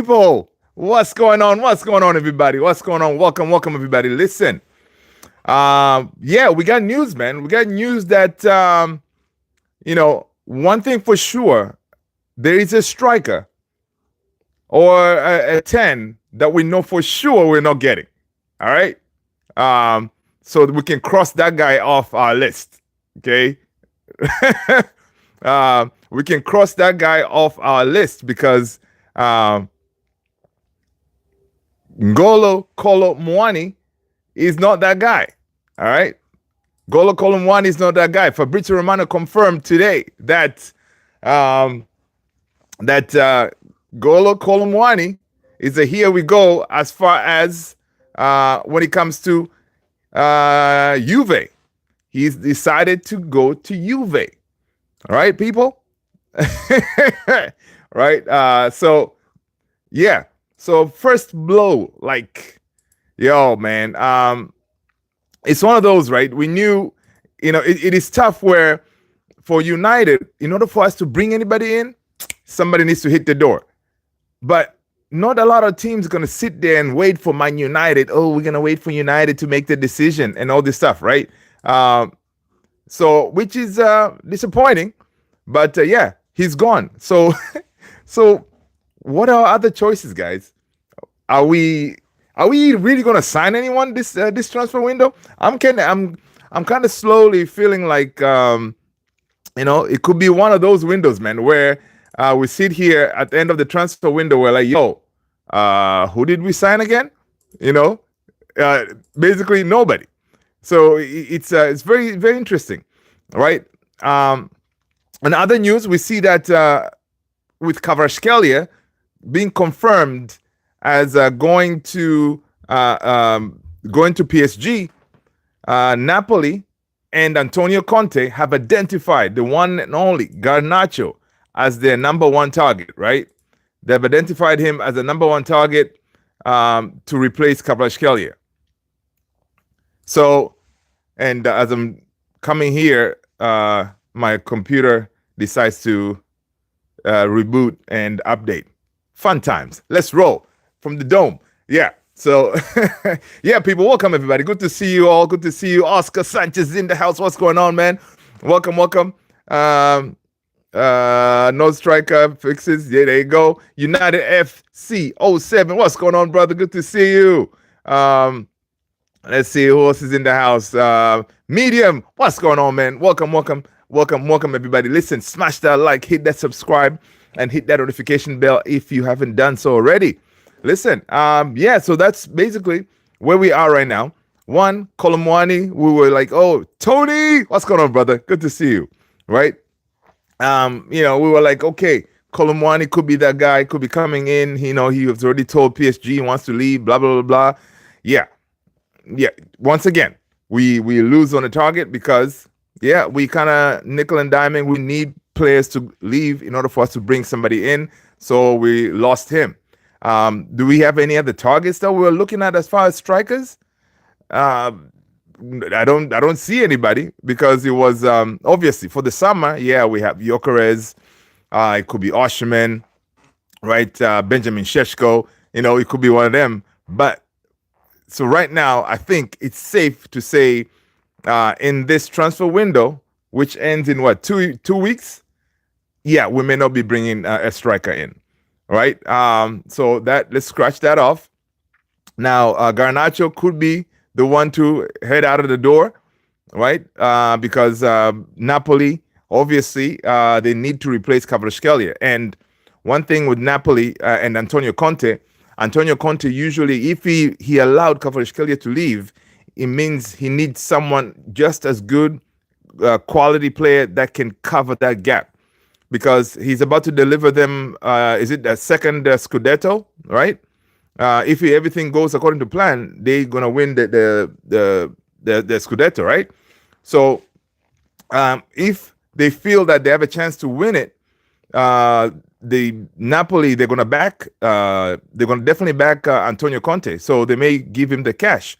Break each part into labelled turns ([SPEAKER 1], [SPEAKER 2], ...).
[SPEAKER 1] people. What's going on? What's going on, everybody? What's going on? Welcome, everybody. Listen, yeah, we got news, man. We got news that one thing for sure, there is a striker or a 10 that we know for sure we're not getting. All right. So we can cross that guy off our list. Okay. We can cross that guy off our list because Kolo Muani is not that guy. All right. Kolo Muani is not that guy. Fabrizio Romano confirmed today that Kolo Muani is a here we go as far as when it comes to Juve. He's decided to go to Juve. All right, people? Right? So, yeah. So, first blow, like, yo, man. It's one of those, right? We knew, it is tough where for United, in order for us to bring anybody in, somebody needs to hit the door. But not a lot of teams are going to sit there and wait for Man United. Oh, we're going to wait for United to make the decision and all this stuff, right? So, which is disappointing. But yeah, he's gone. So, so what are other choices, guys? Are we really going to sign anyone this transfer window? I'm kind of slowly feeling like it could be one of those windows, man, where we sit here at the end of the transfer window. We're like, yo, who did we sign again? Basically nobody. So it's very, very interesting, right? In other news, we see that with Kvaratskhelia being confirmed as going to PSG, Napoli and Antonio Conte have identified the one and only Garnacho as their number one target, right? They've identified him as the number one target to replace Kvaratskhelia. So, and as I'm coming here, my computer decides to reboot and update. Fun times. Let's roll from the dome. Yeah. So, yeah, people, welcome, everybody. Good to see you all. Good to see you. Oscar Sanchez in the house. What's going on, man? Welcome. No striker fixes. Yeah, there you go. United FC 07. What's going on, brother? Good to see you. Let's see who else is in the house. Medium. What's going on, man? Welcome, everybody. Listen, smash that like, hit that subscribe, and hit that notification bell if you haven't done so already. Listen, yeah, so that's basically where we are right now. One, Kolo Muani, we were like, oh, Tony, what's going on, brother? Good to see you, right? We were like, okay, Kolo Muani could be that guy, could be coming in. He was already told PSG he wants to leave, blah, blah, blah, blah. Yeah. Once again, we lose on the target because, yeah, we kind of nickel and diming. We need players to leave in order for us to bring somebody in. So we lost him. Do we have any other targets that we're looking at as far as strikers? I don't see anybody because it was obviously for the summer. Yeah, we have Gyökeres. It could be Osimhen, right? Benjamin Šeško. It could be one of them. But so right now, I think it's safe to say in this transfer window, which ends in what, two weeks? Yeah, we may not be bringing a striker in, right? So let's scratch that off. Now, Garnacho could be the one to head out of the door, right? Because Napoli, obviously, they need to replace Kvaratskhelia. And one thing with Napoli and Antonio Conte usually, if he allowed Kvaratskhelia to leave, it means he needs someone just as good, quality player that can cover that gap. Because he's about to deliver them, is it a second Scudetto, right? If everything goes according to plan, they're gonna win the Scudetto, right? So, if they feel that they have a chance to win it, the Napoli they're gonna definitely back Antonio Conte. So they may give him the cash.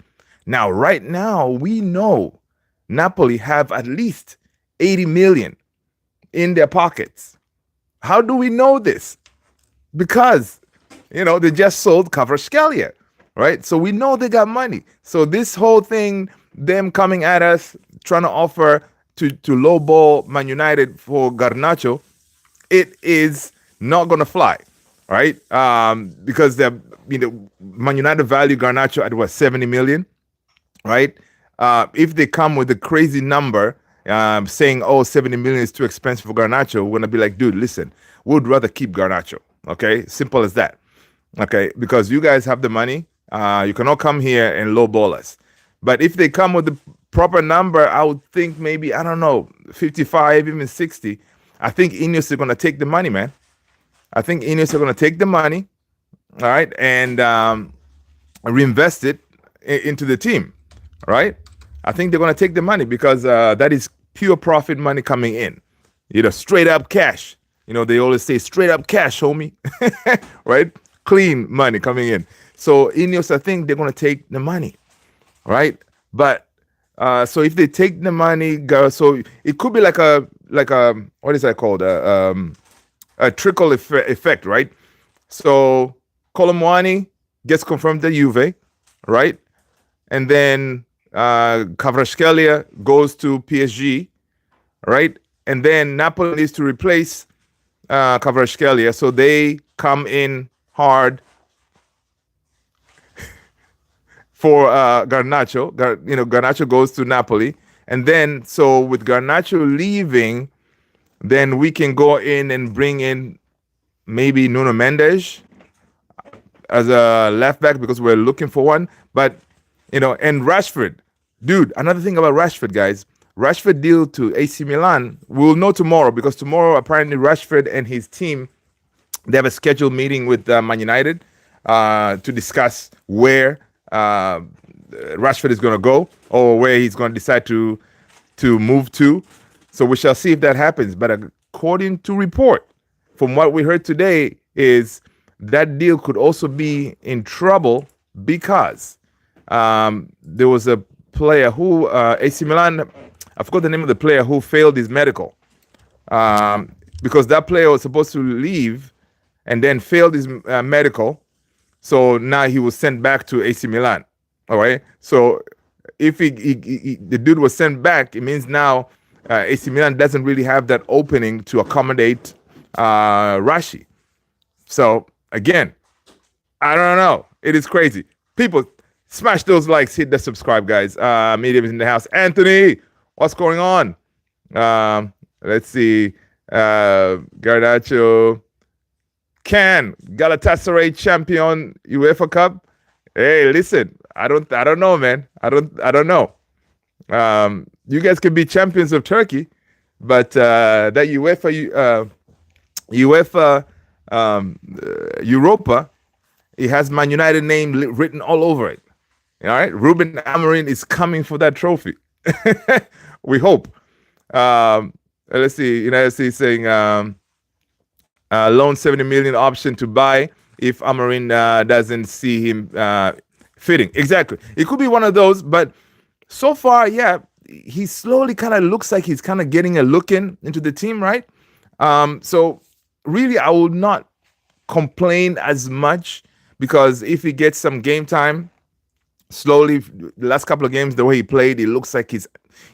[SPEAKER 1] Now, right now, we know Napoli have at least 80 million in their pockets. How do we know this? Because They just sold Kvaratskhelia, right? So we know they got money. So this whole thing, them coming at us, trying to offer to lowball Man United for Garnacho, it is not going to fly, right? Because Man United value Garnacho at what, 70 million, right? If they come with a crazy number, saying, oh, 70 million is too expensive for Garnacho, we're going to be like, dude, listen, we'd rather keep Garnacho. Okay, simple as that. Okay, because you guys have the money, you cannot come here and lowball us. But if they come with the proper number, I would think maybe, I don't know, 55, even 60. I think Ineos are going to take the money, man. I think Ineos are going to take the money, all right, and reinvest it into the team, right? I think they're going to take the money because that is pure profit money coming in. Straight up cash. They always say straight up cash, homie, right? Clean money coming in. So Ineos, I think they're going to take the money, right? But so if they take the money, so it could be like a what is that called? A trickle effect, right? So Kolo Muani gets confirmed to Juve, right? And then Kvaratskhelia goes to PSG, right? And then Napoli needs to replace Kvaratskhelia, so they come in hard for Garnacho. Garnacho goes to Napoli, and then so with Garnacho leaving, then we can go in and bring in maybe Nuno Mendes as a left back because we're looking for one. But and Rashford, dude. Another thing about Rashford, guys. Rashford deal to AC Milan. We'll know tomorrow because tomorrow apparently Rashford and his team, they have a scheduled meeting with Man United to discuss where Rashford is going to go or where he's going to decide to move to. So we shall see if that happens. But according to report, from what we heard today, is that deal could also be in trouble because there was a player who AC Milan, I forgot the name of the player who failed his medical because that player was supposed to leave and then failed his medical. So now he was sent back to AC Milan. All right. So if the dude was sent back, it means now AC Milan doesn't really have that opening to accommodate Rashi. So again, I don't know. It is crazy. People, smash those likes, hit the subscribe, guys. Medium is in the house. Anthony, what's going on? Let's see. Garnacho. Can Galatasaray champion UEFA Cup? Hey, listen, I don't know, man. I don't know. You guys can be champions of Turkey, but that UEFA Europa, it has Man United name written all over it. All right, Ruben Amorim is coming for that trophy. We hope. Let's see. United States saying loan 70 million option to buy if Amorim doesn't see him fitting. Exactly. It could be one of those, but so far, yeah, he slowly kind of looks like he's kind of getting a look into the team, right? So really, I would not complain as much because if he gets some game time, slowly, the last couple of games, the way he played, it looks like he's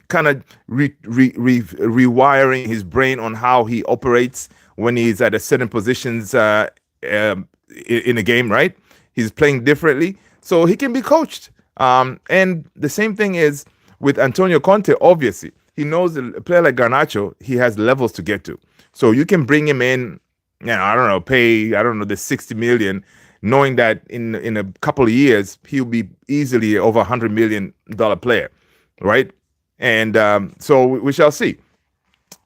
[SPEAKER 1] kind of rewiring his brain on how he operates when he's at a certain positions in a game, right? He's playing differently, so he can be coached. And the same thing is with Antonio Conte. Obviously, he knows a player like Garnacho, he has levels to get to. So you can bring him in, pay, the 60 million, knowing that in a couple of years, he'll be easily over $100 million player, right? And so we shall see.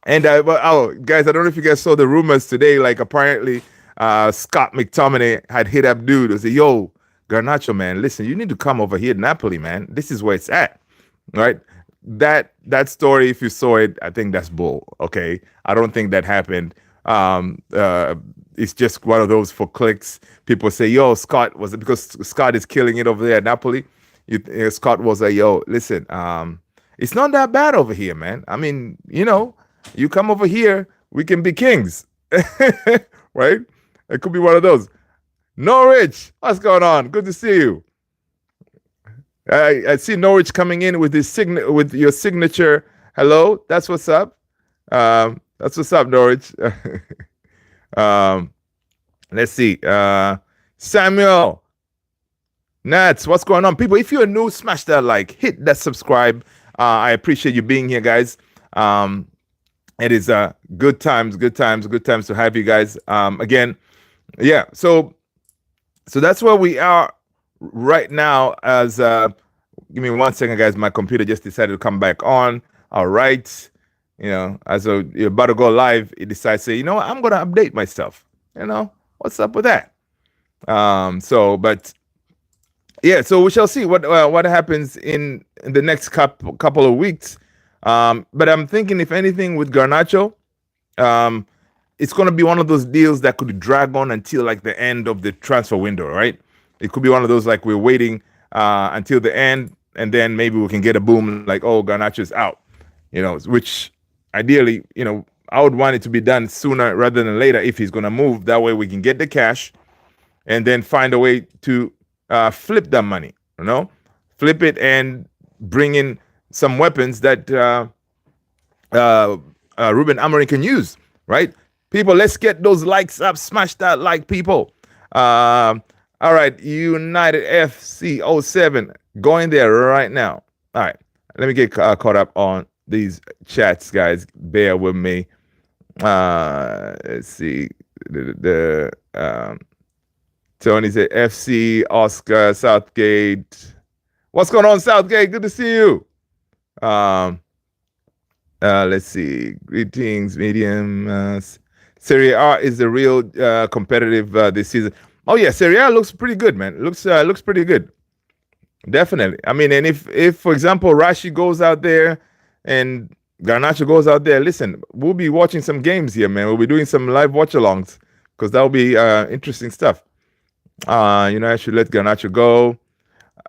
[SPEAKER 1] And guys, I don't know if you guys saw the rumors today. Like apparently, Scott McTominay had hit up dude and said, "Yo, Garnacho, man, listen, you need to come over here to Napoli, man. This is where it's at." Right? That story, if you saw it, I think that's bull. Okay, I don't think that happened. It's just one of those for clicks. People say, "Yo, Scott was it because Scott is killing it over there at Napoli?" Scott was like, "Yo, listen, it's not that bad over here, man. I mean, you come over here, we can be kings." Right? It could be one of those. Norwich, what's going on? Good to see you. I see Norwich coming in with with your signature. Hello, that's what's up. That's what's up, Norwich. um, let's see. Samuel, Nats, what's going on, people? If you're new, smash that like, hit that subscribe. I appreciate you being here, guys. It is good times to have you guys. Again, yeah. So that's where we are right now. As give me 1 second, guys. My computer just decided to come back on. All right. As you're about to go live, it decides to say, I'm gonna update myself. What's up with that? But yeah, so we shall see what happens in the next couple of weeks. But I'm thinking, if anything, with Garnacho, it's going to be one of those deals that could drag on until like the end of the transfer window, right? It could be one of those like we're waiting until the end, and then maybe we can get a boom like, oh, Garnacho's out, which ideally, I would want it to be done sooner rather than later if he's going to move. That way we can get the cash and then find a way to flip that money, flip it and bring in some weapons that Ruben Amorim can use, right? People, let's get those likes up. Smash that like, people. All right, United FC 07, going there right now. All right, let me get caught up on these chats, guys. Bear with me. Let's see. Tony said FC, Oscar, Southgate. What's going on, Southgate? Good to see you. Let's see. Greetings, medium. Serie A is the real competitive this season. Oh yeah, Serie A looks pretty good, man. Looks pretty good. Definitely. I mean, and if for example Rashi goes out there and Garnacho goes out there, listen, we'll be watching some games here, man. We'll be doing some live watch-alongs because that'll be interesting stuff. I should let Garnacho go.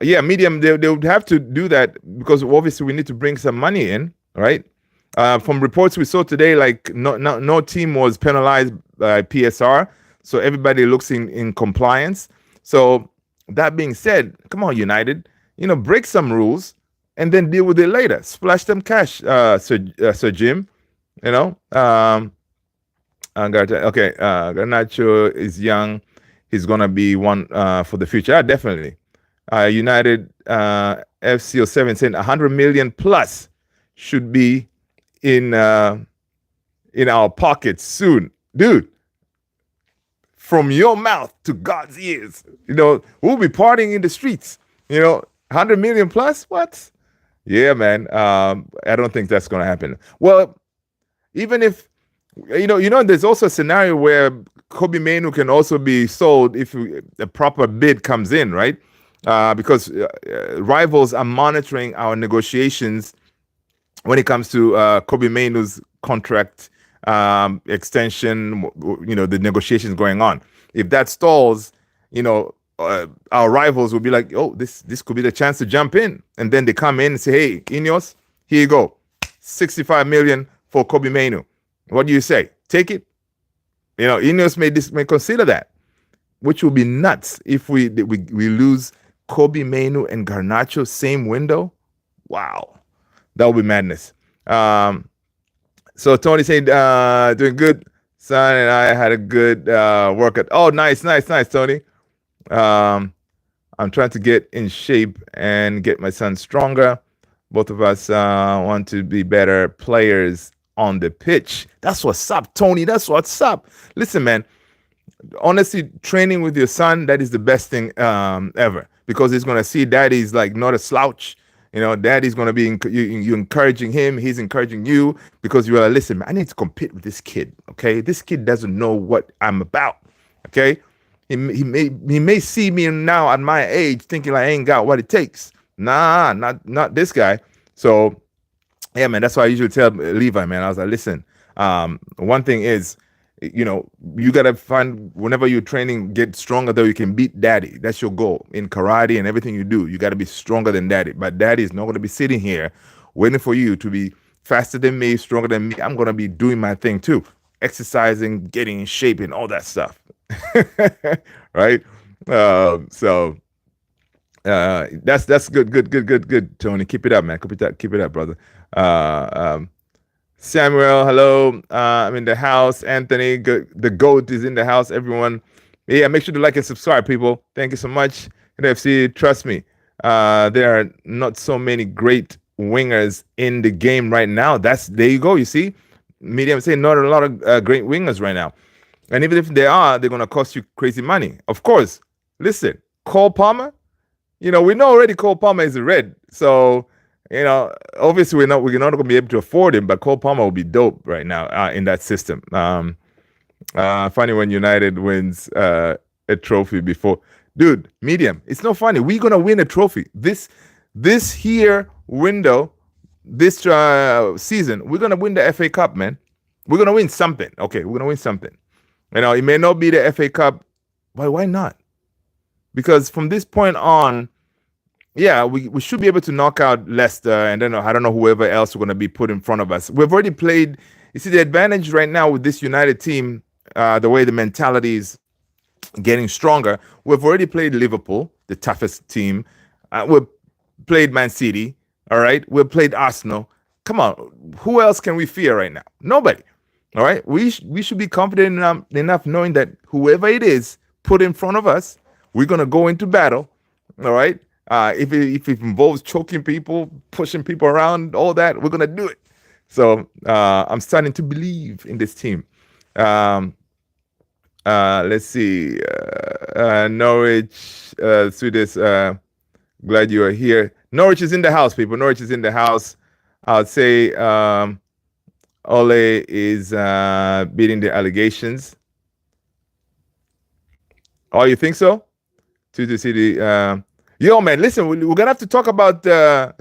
[SPEAKER 1] Yeah, medium, they would have to do that because obviously we need to bring some money in, right? From reports we saw today, like no team was penalized by PSR, so everybody looks in compliance. So that being said, come on, United, break some rules and then deal with it later. Splash them cash, Sir Jim. Garnacho is young. He's gonna be one for the future. Yeah, definitely. United FC 07 saying 100 million plus should be in our pockets soon, dude. From your mouth to God's ears, we'll be partying in the streets. 100 million plus. What? Yeah, man. I don't think that's gonna happen. Well, even if there's also a scenario where Kobe Mainoo can also be sold if a proper bid comes in, right? Because rivals are monitoring our negotiations when it comes to Kobe Mainoo's contract extension, the negotiations going on. If that stalls, our rivals will be like, oh, this could be the chance to jump in. And then they come in and say, hey, Ineos, here you go. 65 million for Kobe Mainoo. What do you say? Take it? Ineos may consider that, which will be nuts if we lose Kobe Mainoo and Garnacho same window. Wow. That would be madness. So Tony said, doing good. Son and I had a good workout. Oh, nice, Tony. I'm trying to get in shape and get my son stronger. Both of us want to be better players on the pitch. That's what's up, Tony. That's what's up. Listen, man, honestly, training with your son, that is the best thing ever, because he's going to see daddy's like not a slouch. Daddy's going to be you encouraging him. He's encouraging you because you are, listen, man, I need to compete with this kid. Okay. This kid doesn't know what I'm about. Okay. He may see me now at my age thinking like I ain't got what it takes. Nah, not this guy. So yeah, man, that's why I usually tell Levi, man, I was like, listen, one thing is, you got to find, whenever you're training, get stronger though you can beat daddy. That's your goal in karate and everything you do. You got to be stronger than daddy. But daddy is not going to be sitting here waiting for you to be faster than me, stronger than me. I'm going to be doing my thing too. Exercising, getting in shape and all that stuff. Right? So that's good, Tony. Keep it up, man. Keep it up, brother. Uh, um, Samuel, hello. I'm in the house. Anthony, the GOAT is in the house. Everyone, yeah, make sure to like and subscribe, people. Thank you so much. NFC, trust me, there are not so many great wingers in the game right now. There you go. You see, medium say not a lot of great wingers right now, and even if they are, they're gonna cost you crazy money. Of course, listen, Cole Palmer. We know already Cole Palmer is a red, so obviously we're not going to be able to afford him, but Cole Palmer will be dope right now in that system. Funny when United wins a trophy before, dude. Medium, it's not funny. We're gonna win a trophy this here window, this season. We're gonna win the FA Cup, man. We're gonna win something. Okay, we're gonna win something. It may not be the FA Cup, but why not? Because from this point on, yeah, we should be able to knock out Leicester, and then I don't know whoever else we're going to be put in front of us. We've already played. You see, the advantage right now with this United team, the way the mentality is getting stronger, we've already played Liverpool, the toughest team. We've played Man City, all right? We've played Arsenal. Come on, who else can we fear right now? Nobody, all right? We should be confident enough knowing that whoever it is put in front of us, we're going to go into battle, all right? If it involves choking people, pushing people around, all that, we're going to do it. So I'm starting to believe in this team. Let's see. Norwich, Swedish, glad you are here. Norwich is in the house, people. Norwich is in the house. I'll say Ole is beating the allegations. Oh, you think so? To the City. Yo, man, listen, we're going to have to talk about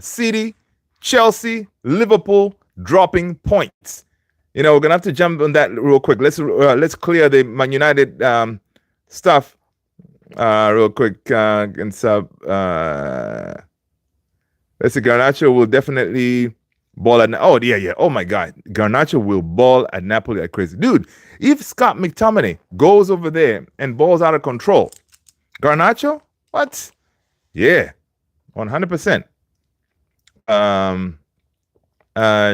[SPEAKER 1] City, Chelsea, Liverpool dropping points. We're going to have to jump on that real quick. Let's clear the Man United stuff real quick. And sub. Let's see, Garnacho will definitely ball at... Oh, yeah. Oh, my God. Garnacho will ball at Napoli like crazy. Dude, if Scott McTominay goes over there and balls out of control, Garnacho? What? Yeah, 100%.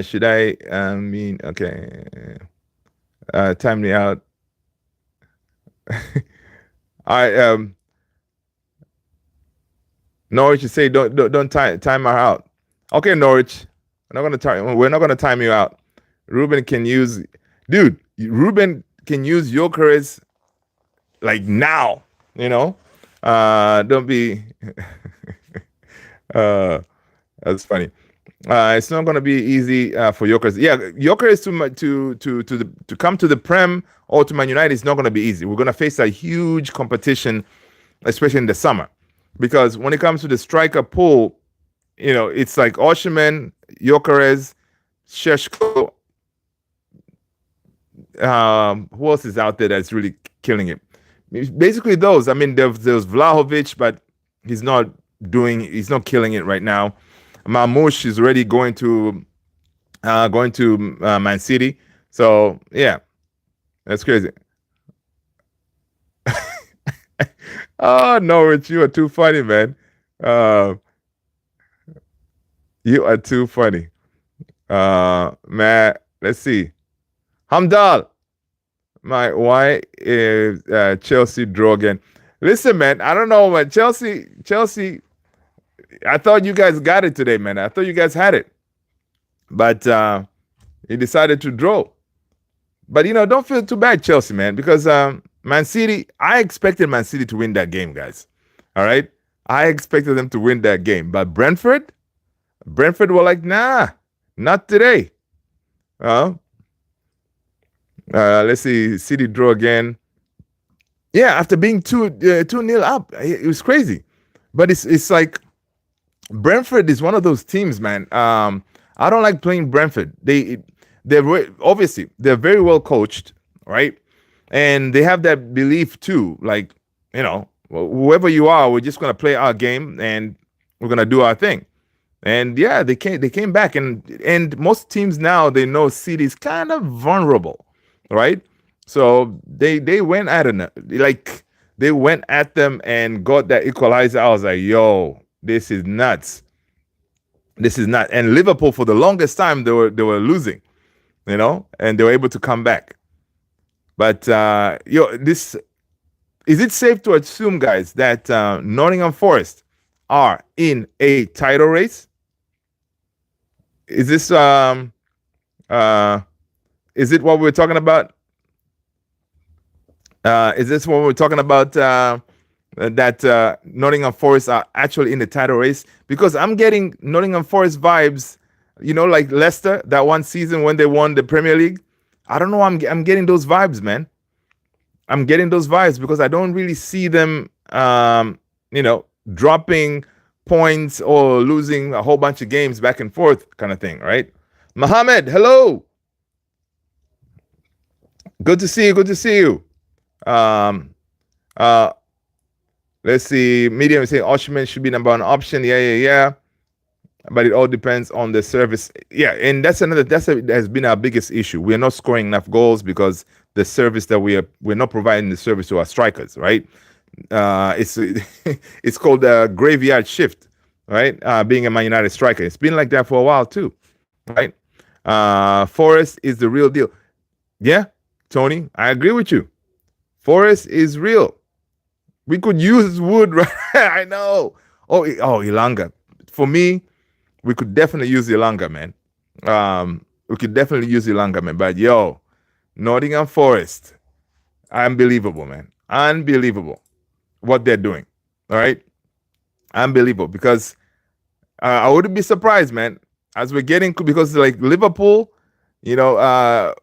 [SPEAKER 1] Should I okay. Time me out. Norwich, you say don't time her out. Okay, Norwich. We're not gonna time you out. Ruben can use Gyökeres like now, don't be that's funny. It's not going to be easy for Gyökeres. Yeah, Gyökeres to come to the Prem or to Man United is not going to be easy. We're going to face a huge competition, especially in the summer, because when it comes to the striker pool, it's like Osimhen, Gyökeres, Šeško. Who else is out there that's really killing it? Basically those. I mean, there's Vlahovic, but he's not killing it right now. Marmoush is already going to Man City. So yeah, that's crazy. Oh, Norwich, you are too funny, man. You are too funny. Man, let's see. Hamdal. Why is Chelsea draw again? Listen, man, I don't know, man. Chelsea, I thought you guys got it today, man. I thought you guys had it. But you decided to draw. But, don't feel too bad, Chelsea, man, because Man City, I expected Man City to win that game, guys. All right? I expected them to win that game. But Brentford were like, nah, not today. Let's see, City draw again. Yeah, after being 2-0 up, it was crazy. But it's like Brentford is one of those teams, man. I don't like playing Brentford. They're obviously they're very well coached, right? And they have that belief too, like whoever you are, we're just gonna play our game and we're gonna do our thing. And yeah, they came back, and most teams now they know City's kind of vulnerable. Right, so they went at it. Like They went at them and got that equalizer. I was like, yo, this is nuts. This is not. And Liverpool, for the longest time, they were losing, and they were able to come back. But this is it safe to assume, guys, that Nottingham Forest are in a title race? Is this is it what we're talking about? Is this what we're talking about? That Nottingham Forest are actually in the title race? Because I'm getting Nottingham Forest vibes, like Leicester that one season when they won the Premier League. I don't know. I'm getting those vibes, man. I'm getting those vibes because I don't really see them, dropping points or losing a whole bunch of games back and forth kind of thing, right? Mohammed, hello. Good to see you. Good to see you. Let's see. Medium is saying Oshman should be number one option. Yeah. But it all depends on the service. Yeah, and that's has been our biggest issue. We're not scoring enough goals because the service that we're not providing the service to our strikers, right? It's called a graveyard shift, right? Being a Man United striker. It's been like that for a while too, right? Forest is the real deal. Yeah, Tony, I agree with you. Forest is real. We could use Wood, right? I know. Oh, Ilanga. For me, we could definitely use Ilanga, man. We could definitely use Ilanga, man. But yo, Nottingham Forest, unbelievable, man. Unbelievable what they're doing. All right? Unbelievable. Because I wouldn't be surprised, man, as we're getting, because like Liverpool, ever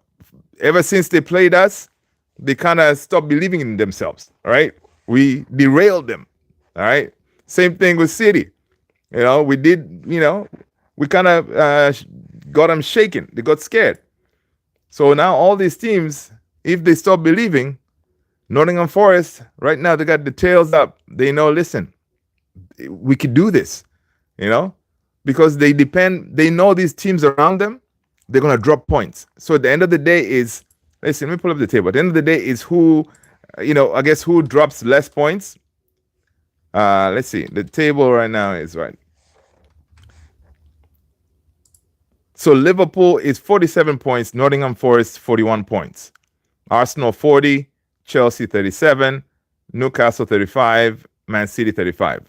[SPEAKER 1] since they played us, they kind of stopped believing in themselves. All right? We derailed them. All right? Same thing with City. We did, we kind of got them shaken. They got scared. So now all these teams, if they stop believing, Nottingham Forest, right now, they got the tails up. They know, listen, we could do this, because they know these teams around them, they're going to drop points. So at the end of the day is, listen, let me pull up the table. At the end of the day is who, I guess who drops less points. Let's see. The table right now is right. So Liverpool is 47 points, Nottingham Forest 41 points, Arsenal 40, Chelsea 37, Newcastle 35, Man City 35.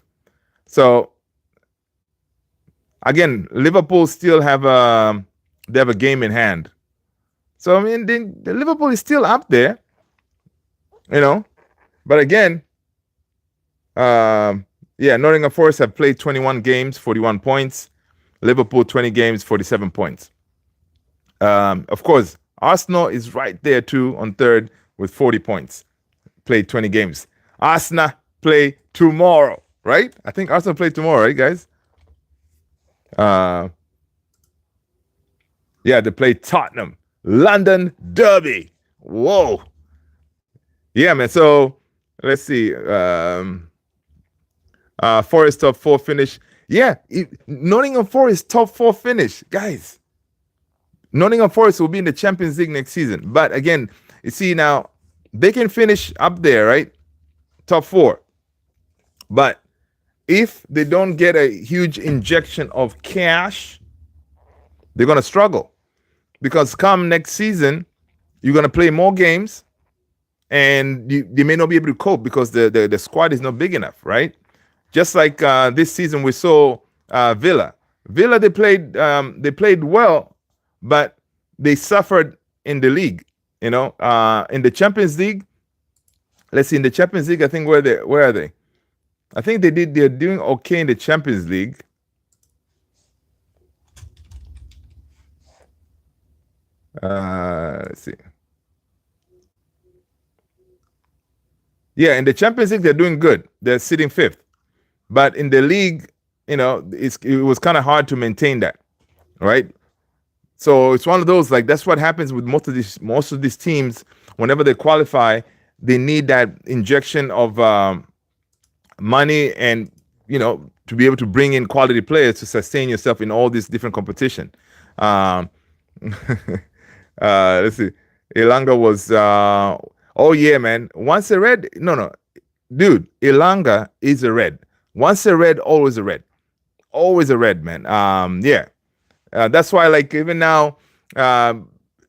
[SPEAKER 1] So again, Liverpool still have a game in hand. So I mean, the Liverpool is still up there, But again, Nottingham Forest have played 21 games, 41 points. Liverpool 20 games, 47 points. Of course, Arsenal is right there too on third with 40 points. Played 20 games. Arsenal play tomorrow, right? I think Arsenal play tomorrow, right, guys? They play Tottenham. London Derby. Whoa. Yeah, man. So let's see. Forest top 4 finish. Yeah, Nottingham Forest top 4 finish, guys. Nottingham Forest will be in the Champions League next season. But again, you see now, they can finish up there, right? Top 4. But if they don't get a huge injection of cash, they're going to struggle. Because come next season, you're going to play more games, and they may not be able to cope because the squad is not big enough, right? Just like this season, we saw Villa. Villa, they played well, but they suffered in the league. In the Champions League. Let's see. In the Champions League, I think where are they? I think they're doing okay in the Champions League. Let's see. Yeah, in the Champions League, they're doing good. They're sitting 5th. But in the league, it was kind of hard to maintain that, right? So it's one of those, like, that's what happens with most of these teams. Whenever they qualify, they need that injection of money and, to be able to bring in quality players to sustain yourself in all this different competition. Let's see. Ilanga was, oh yeah, man. Once I read, no. dude, Ilanga is a red. Once a red, always a red. Always a red, man. Yeah. That's why, like, even now,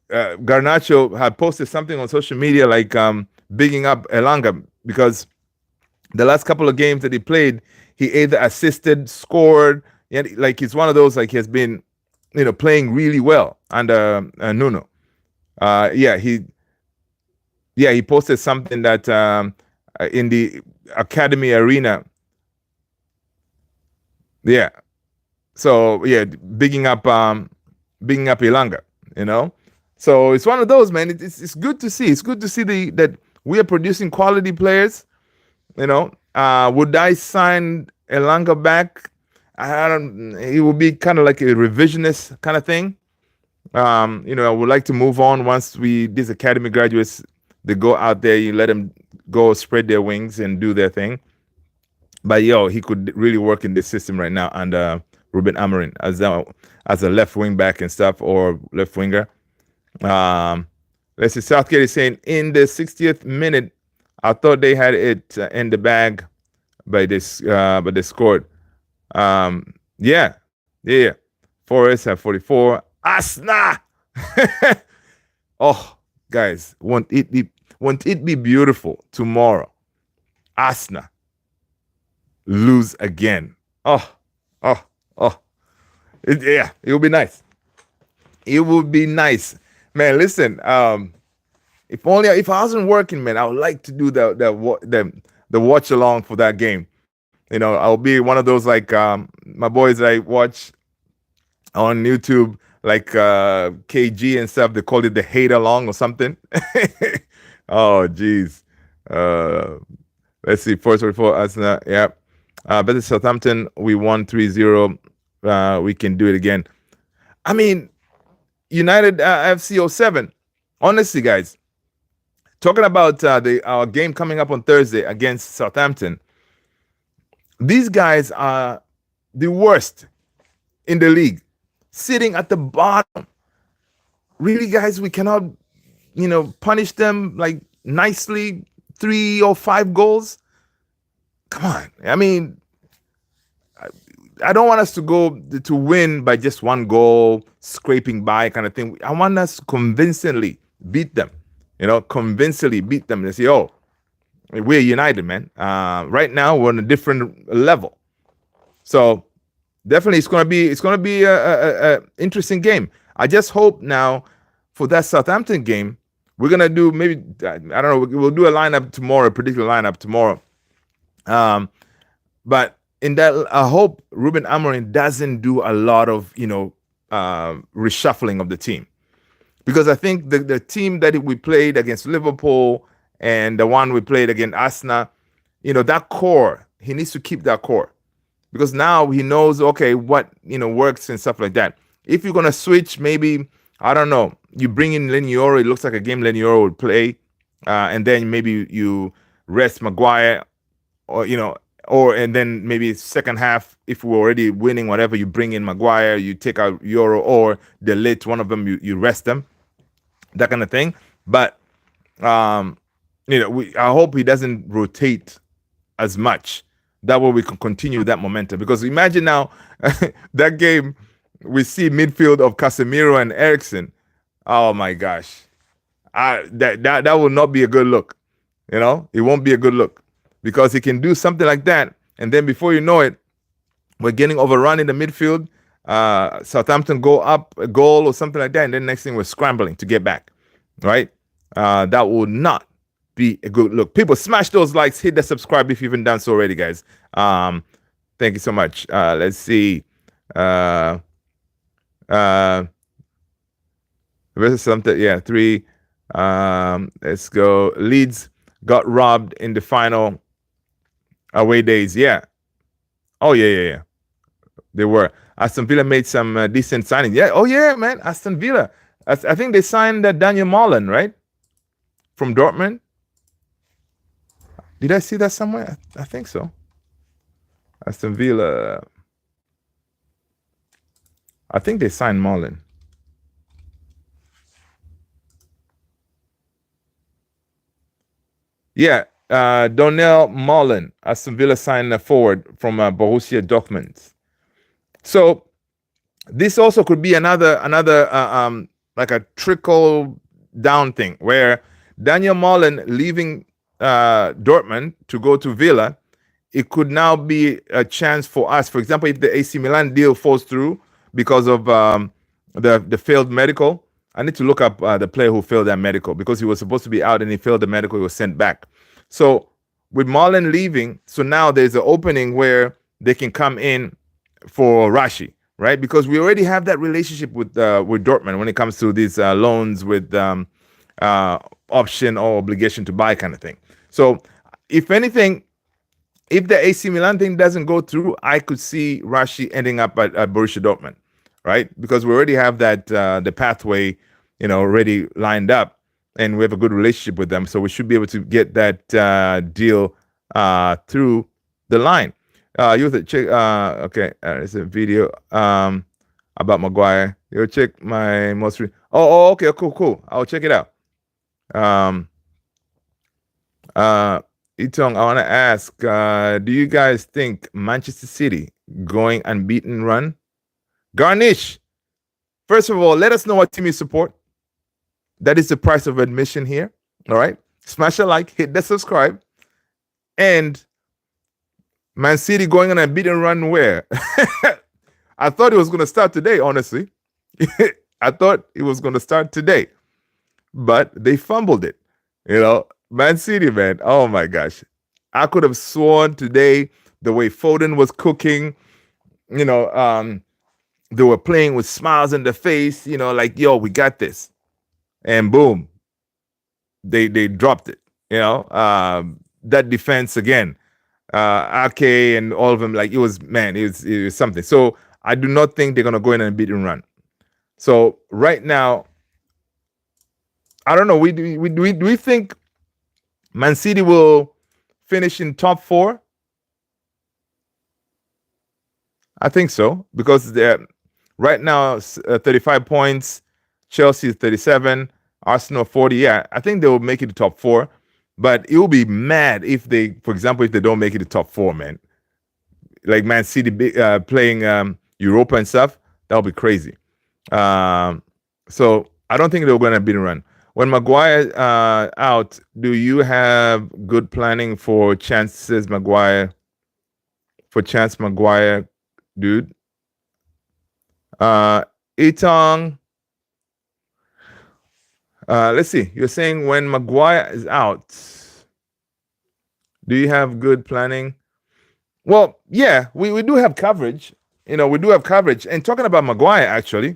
[SPEAKER 1] Garnacho had posted something on social media, like bigging up Elanga, because the last couple of games that he played, he either assisted, scored. And like, he's one of those, like, he has been, playing really well under Nuno. Yeah, he posted something that in the academy arena. Yeah. So yeah, bigging up Ilanga, So it's one of those, man. It's good to see. It's good to see that we are producing quality players. Would I sign Elanga back? I don't. It would be kind of like a revisionist kind of thing. I would like to move on once these academy graduates, they go out there. You let them go spread their wings and do their thing. But he could really work in this system right now under Ruben Amorim as a left wing back and stuff, or left winger. Let's see. Southgate is saying in the 60th minute, I thought they had it in the bag, but they scored. Yeah. Forest have 44. Asna. Oh, guys, won't it be beautiful tomorrow? Asna lose again. Oh. It will be nice. It would be nice, man. Listen, if I wasn't working, man, I would like to do the watch along for that game. I'll be one of those, like, my boys that I watch on YouTube, like KG and stuff. They call it the hate along or something. Oh, geez. Let's see. 444 Arsenal. Yeah. Better Southampton. We won 3-0. We can do it again. I mean, United FC 07. Honestly, guys, talking about our game coming up on Thursday against Southampton, these guys are the worst in the league, sitting at the bottom. Really, guys, we cannot, punish them like nicely, 3 or 5 goals. Come on. I mean, I don't want us to go to win by just 1 goal, scraping by kind of thing. I want us to convincingly beat them. Convincingly beat them. They say, oh, we're United, man. Right now we're on a different level. So definitely it's gonna be a interesting game. I just hope now for that Southampton game, we're gonna do maybe, I don't know, we'll do a lineup tomorrow, a particular lineup tomorrow. But in that, I hope Ruben Amorim doesn't do a lot of reshuffling of the team, because I think the team that we played against Liverpool and the one we played against Arsenal, that core, he needs to keep that core, because now he knows, okay, what works and stuff like that. If you're gonna switch, maybe, I don't know, you bring in Lenioro. It looks like a game Lenioro would play, and then maybe you rest Maguire, or and then maybe second half, if we're already winning, whatever, you bring in Maguire, you take out Euro or the late one of them, you rest them, that kind of thing. But I hope he doesn't rotate as much. That way we can continue that momentum. Because imagine now that game, we see midfield of Casemiro and Eriksen. Oh my gosh, that will not be a good look. It won't be a good look, because he can do something like that, and then before you know it, we're getting overrun in the midfield. Southampton go up a goal or something like that, and then next thing we're scrambling to get back. Right? That will not be a good look. People, smash those likes, hit the subscribe if you haven't done so already, guys. Thank you so much. Let's see. Versus something, yeah, 3. Let's go. Leeds got robbed in the final away days. Yeah. Oh, yeah. They were. Aston Villa made some decent signings. Yeah. Oh, yeah, man. Aston Villa. I think they signed Daniel Mullen, right? From Dortmund. Did I see that somewhere? I think so. Aston Villa. I think they signed Mullen. Yeah. Donnell Mullen, Aston Villa signed a forward from Borussia Dortmund. So this also could be another like a trickle down thing where Daniel Mullen leaving Dortmund to go to Villa, it could now be a chance for us. For example, if the AC Milan deal falls through because of the failed medical, I need to look up the player who failed that medical because he was supposed to be out and he failed the medical. He was sent back. So with Mullen leaving, so now there's an opening where they can come in for Rashi, right? Because we already have that relationship with Dortmund when it comes to these loans with option or obligation to buy kind of thing. So if anything, if the AC Milan thing doesn't go through, I could see Rashi ending up at Borussia Dortmund, right? Because we already have that the pathway, already lined up, and we have a good relationship with them, so we should be able to get that deal through the line. You check. Okay, there's a video about Maguire. You'll check my most. Okay, cool. I'll check it out. Itong, I want to ask, do you guys think Manchester City going unbeaten run? Garnish, first of all, let us know what team you support. That is the price of admission here. All right. Smash a like, hit the subscribe. And Man City going on a unbeaten run where? I thought it was going to start today, honestly. I thought it was going to start today. But they fumbled it. Man City, man. Oh my gosh. I could have sworn today the way Foden was cooking, they were playing with smiles on their face, like, yo, we got this. And boom, they dropped it. That defense again, Ake and all of them, like it was something. So I do not think they're gonna go in and beat and run. So right now, I don't know. We think Man City will finish in top 4? I think so, because they're right now 35 points, Chelsea is 37, Arsenal 40. Yeah, I think they will make it to top 4, but it will be mad if they, for example, if they don't make it to top 4, man. Like Man City playing Europa and stuff, that would be crazy. So I don't think they're going to beat and run. When Maguire out, do you have good planning for Chance Maguire, dude? Itong, let's see. You're saying when Maguire is out, do you have good planning? Well, yeah, we do have coverage. We do have coverage. And talking about Maguire, actually,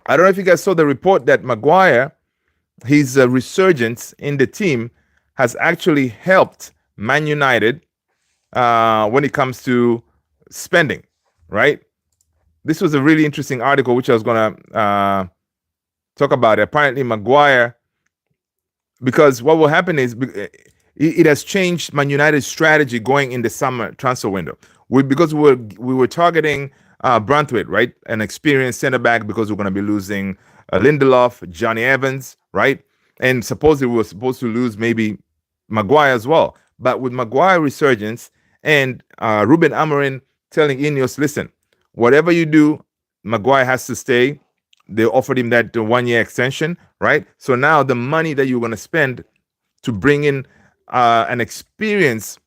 [SPEAKER 1] I don't know if you guys saw the report that Maguire, his resurgence in the team has actually helped Man United when it comes to spending, right? This was a really interesting article, which I was going to talk about. Apparently, Maguire, because what will happen is it has changed Man United's strategy going in the summer transfer window. Because we were targeting Brantwaite, right? An experienced center back, because we're going to be losing Lindelof, Johnny Evans, right? And supposedly we were supposed to lose maybe Maguire as well. But with Maguire resurgence and Ruben Amorim telling Ineos, listen, whatever you do, Maguire has to stay. They offered him that 1-year extension, right? So now the money that you're going to spend to bring in an experienced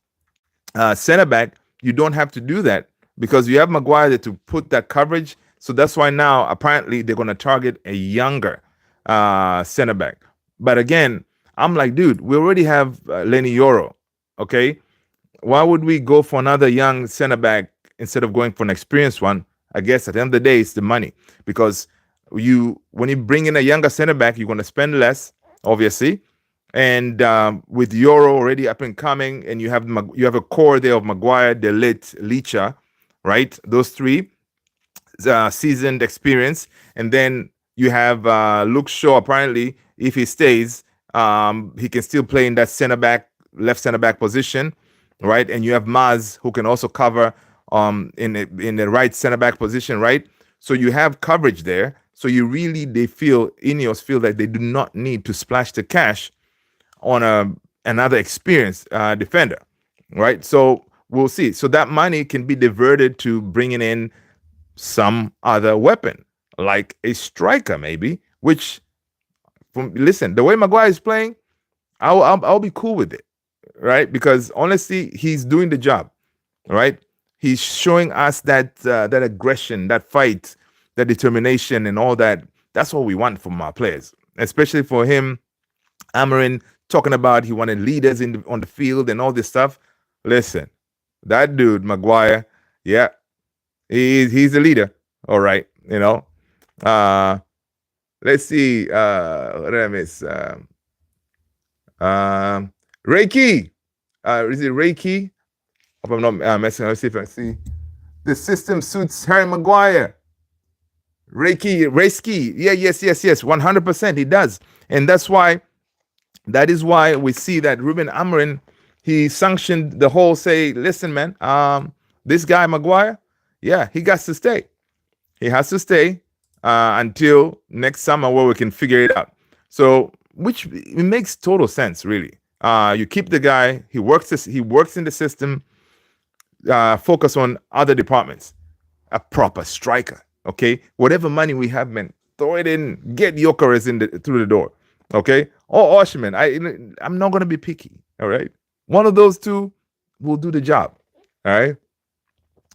[SPEAKER 1] center back, you don't have to do that because you have Maguire there to put that coverage. So that's why now apparently they're going to target a younger center back. But again, I'm like, dude, we already have Lenny Yoro, okay? Why would we go for another young center back instead of going for an experienced one? I guess at the end of the day, it's the money, because when you bring in a younger center back, you're going to spend less, obviously. And with Yoro already up and coming, and you have a core there of Maguire, De Ligt, Licha, right? Those three seasoned experience, and then you have Luke Shaw. Apparently, if he stays, he can still play in that left center back position, right? And you have Maz, who can also cover in the right center back position, right? So you have coverage there. So Ineos feel that they do not need to splash the cash on a another experienced defender, right? So we'll see. So that money can be diverted to bringing in some other weapon, like a striker, maybe. Which, listen, the way Maguire is playing, I'll be cool with it, right? Because honestly, he's doing the job, right? He's showing us that aggression, that fight, that determination, and all that. That's what we want from our players, especially for him. Amarin talking about he wanted leaders on the field and all this stuff. Listen, that dude Maguire, yeah, he's a leader. All right, you know. Let's see. What did I miss? Reiki. Is it Reiki? If I'm not messing, let's see if I see. The system suits Harry Maguire. Reiki. Yeah, yes. 100%. He does. And that is why we see that Ruben Amorim, he sanctioned the whole say, listen, man, this guy Maguire, yeah, he got to stay. He has to stay until next summer where we can figure it out. So, which it makes total sense, really. You keep the guy, he works in the system, focus on other departments. A proper striker, okay? Whatever money we have, man, throw it in, get Gyökeres through the door, okay? Or Osimhen. I'm not going to be picky, all right? One of those two will do the job, all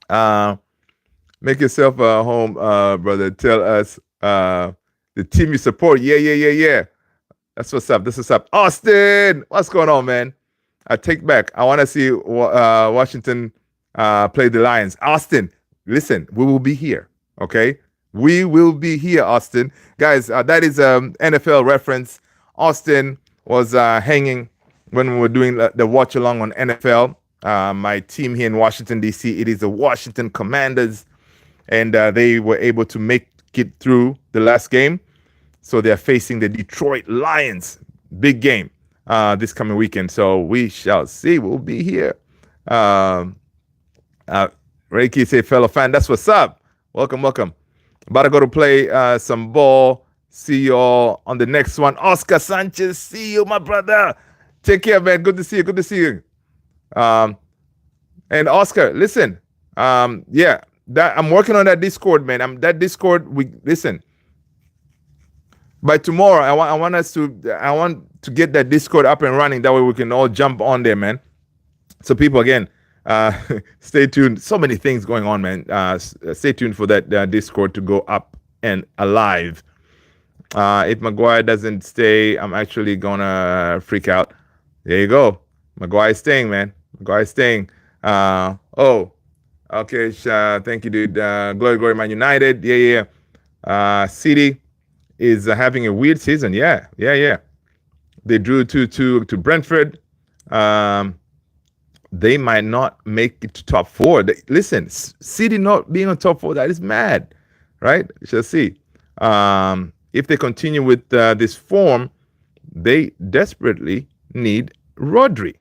[SPEAKER 1] right? Make yourself a home, brother. Tell us the team you support. Yeah. That's what's up. Austin, what's going on, man? I take back. I want to see Washington play the Lions. Austin, listen, we will be here, okay? We will be here, Austin. Guys, that is NFL reference. Austin was hanging when we were doing the watch along on NFL. My team here in Washington, D.C., it is the Washington Commanders, and they were able to make it through the last game. So they're facing the Detroit Lions. Big game this coming weekend. So we shall see. We'll be here. Reiki say, fellow fan, that's what's up. Welcome. About to go to play some ball. See you all on the next one. Oscar Sanchez, see you, my brother. Take care, man. Good to see you. And Oscar, listen. Yeah, that I'm working on that Discord, man. That Discord. Listen. By tomorrow, I want to get that Discord up and running. That way we can all jump on there, man. So people, again, stay tuned. So many things going on, man. Stay tuned for that Discord to go up and alive. If Maguire doesn't stay, I'm actually gonna freak out. There you go. Maguire's staying, man. Maguire's staying. Okay. Thank you, dude. Glory, Man United. Yeah. City is having a weird season. Yeah. They drew 2-2 to Brentford. They might not make it to top four. Listen, City not being on top four, that is mad, right? Shall see. If they continue with this form, they desperately need Rodri.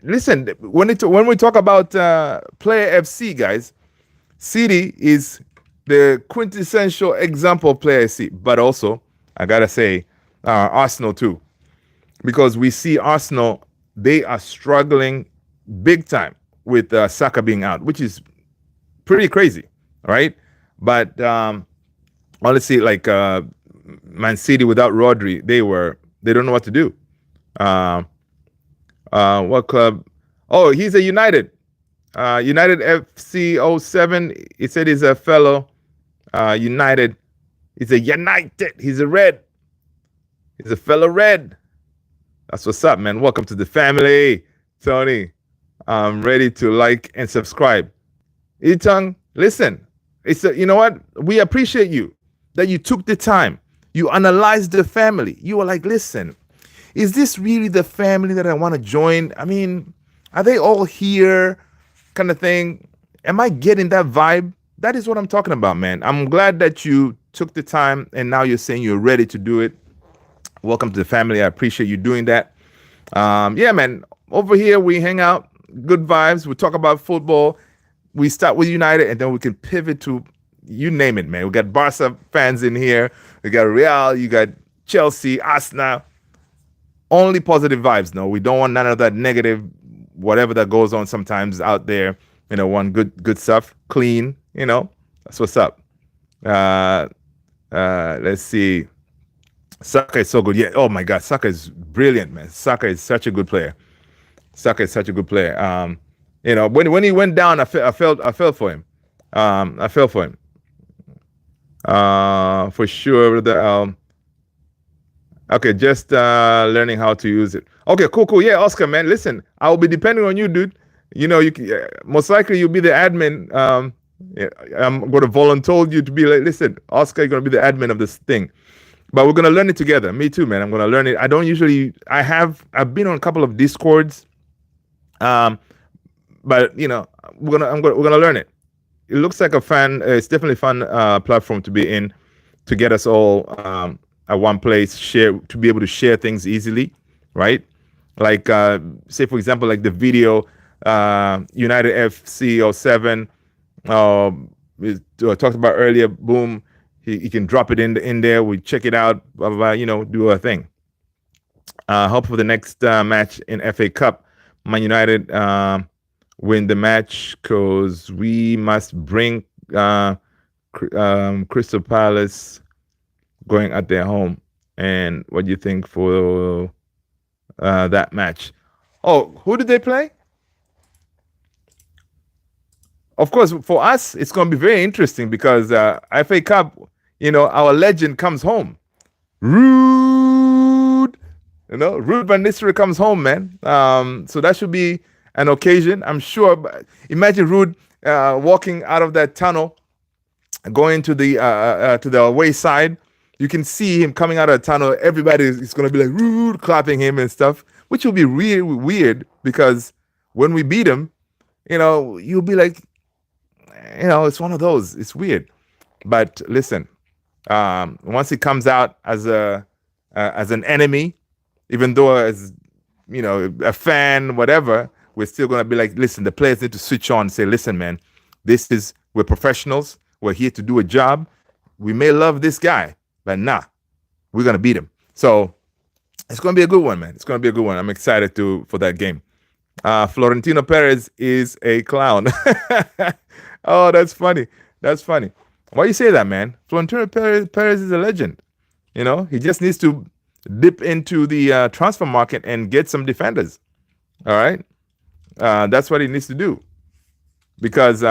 [SPEAKER 1] Listen, when we talk about Player FC, guys, City is the quintessential example of Player FC, but also, I gotta say, Arsenal too. Because we see Arsenal, they are struggling big time with Saka being out, which is pretty crazy, right? But honestly, like Man City without Rodri, they don't know what to do. What club? Oh, he's a United. United FC 07. He said he's a fellow United. He's a United. He's a Red. He's a fellow Red. That's what's up, man. Welcome to the family, Tony. I'm ready to like and subscribe. Itang, listen. You know what? We appreciate you that you took the time. You analyzed the family. You were like, listen, is this really the family that I want to join? I mean, are they all here? Kind of thing. Am I getting that vibe? That is what I'm talking about, man. I'm glad that you took the time and now you're saying you're ready to do it. Welcome to the family. I appreciate you doing that. Yeah, man. Over here, we hang out. Good vibes. We talk about football. We start with United and then we can pivot to, you name it, man. We got Barca fans in here. We got Real. You got Chelsea, Arsenal. only positive vibes. No, we don't want none of that negative, whatever that goes on sometimes out there. Want good stuff, clean. That's what's up. Let's see. Saka is so good. Yeah. Oh my God, Saka is brilliant, man. Saka is such a good player. Saka is such a good player. When he went down, I felt for him. I felt for him. For sure. Okay, just learning how to use it. Okay, cool. Yeah, Oscar, man. Listen, I will be depending on you, dude. Most likely you'll be the admin. I'm going to volunteer you to be like, listen, Oscar, you're going to be the admin of this thing. But we're gonna learn it together. Me too, man. I'm gonna learn it. I've been on a couple of Discords, but we're gonna learn it. It looks like it's definitely a fun platform to be in, to get us all at one place, to be able to share things easily, right? Like say for example, like the video United FC 07 we talked about earlier. Boom. He can drop it in there. We check it out, blah, blah, blah, do our thing. Hope for the next match in FA Cup, Man United win the match, because we must bring Crystal Palace going at their home. And what do you think for that match? Oh, who did they play? Of course, for us, it's going to be very interesting, because FA Cup, our legend comes home. Ruud Van Nistelrooy comes home, man. So that should be an occasion, I'm sure. But imagine Ruud walking out of that tunnel, going to the away side. You can see him coming out of the tunnel. Everybody is going to be like Ruud, clapping him and stuff, which will be really weird, because when we beat him, you'll be like, it's one of those. It's weird. But listen. Once he comes out as an enemy, even though as a fan, whatever, we're still gonna be like, listen, the players need to switch on and say, listen, man, we're professionals. We're here to do a job. We may love this guy, but we're gonna beat him. So it's gonna be a good one, man. It's gonna be a good one. I'm excited for that game. Florentino Perez is a clown. Oh, that's funny. That's funny. Why you say that, man? Florentino Perez is a legend. He just needs to dip into the transfer market and get some defenders. All right? That's what he needs to do. Because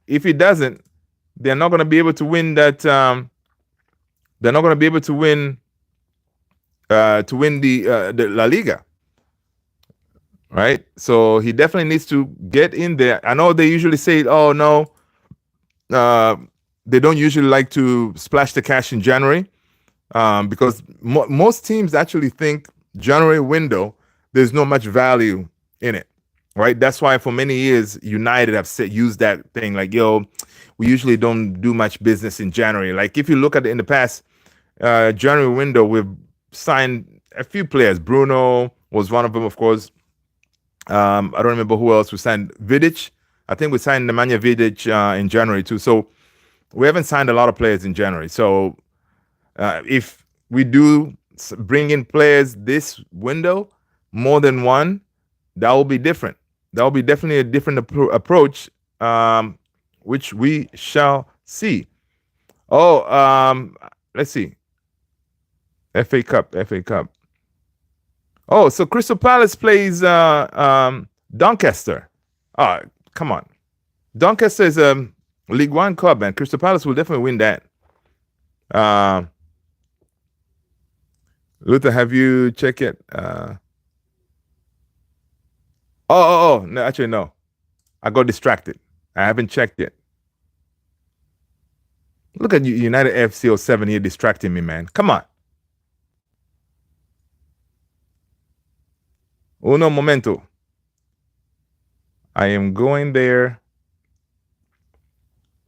[SPEAKER 1] if he doesn't, they're not going to be able to win that. They're not going to be able to win the La Liga. Right? So he definitely needs to get in there. I know they usually say, oh, no, they don't usually like to splash the cash in January, because most teams actually think January window, there's not much value in it, right? That's why for many years, United have used that thing like, we usually don't do much business in January. Like if you look at it in the past, January window, we've signed a few players. Bruno was one of them, of course. I don't remember who else we signed. Vidic. I think we signed Nemanja Vidic in January too. So we haven't signed a lot of players in January. So if we do bring in players this window, more than one, that will be different. That will be definitely a different approach, which we shall see. Oh, let's see. FA Cup. Oh, so Crystal Palace plays Doncaster. Oh, come on. Doncaster is a League One club, and Crystal Palace will definitely win that. Luther, have you checked it? No, actually, no. I got distracted. I haven't checked it. Look at you, United FC 07 here distracting me, man. Come on. Uno momento. I am going there.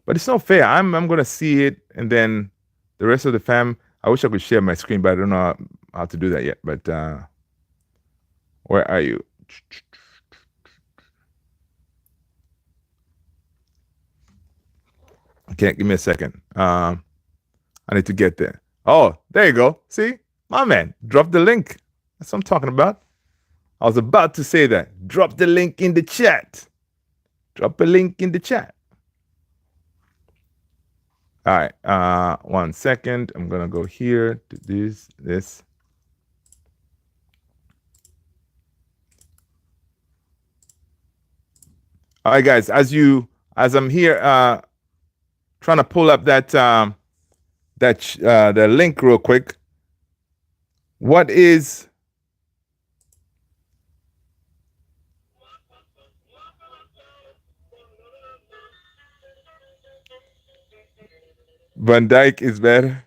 [SPEAKER 1] But it's not fair. I'm going to see it, and then the rest of the fam, I wish I could share my screen, but I don't know how to do that yet. But where are you? Okay, give me a second. I need to get there. Oh, there you go. See? My man, drop the link. That's what I'm talking about. I was about to say that. Drop the link in the chat. Drop a link in the chat. All right. 1 second. I'm gonna go here to this. All right, guys. As I'm here, trying to pull up that the link real quick. What is Van Dijk is better?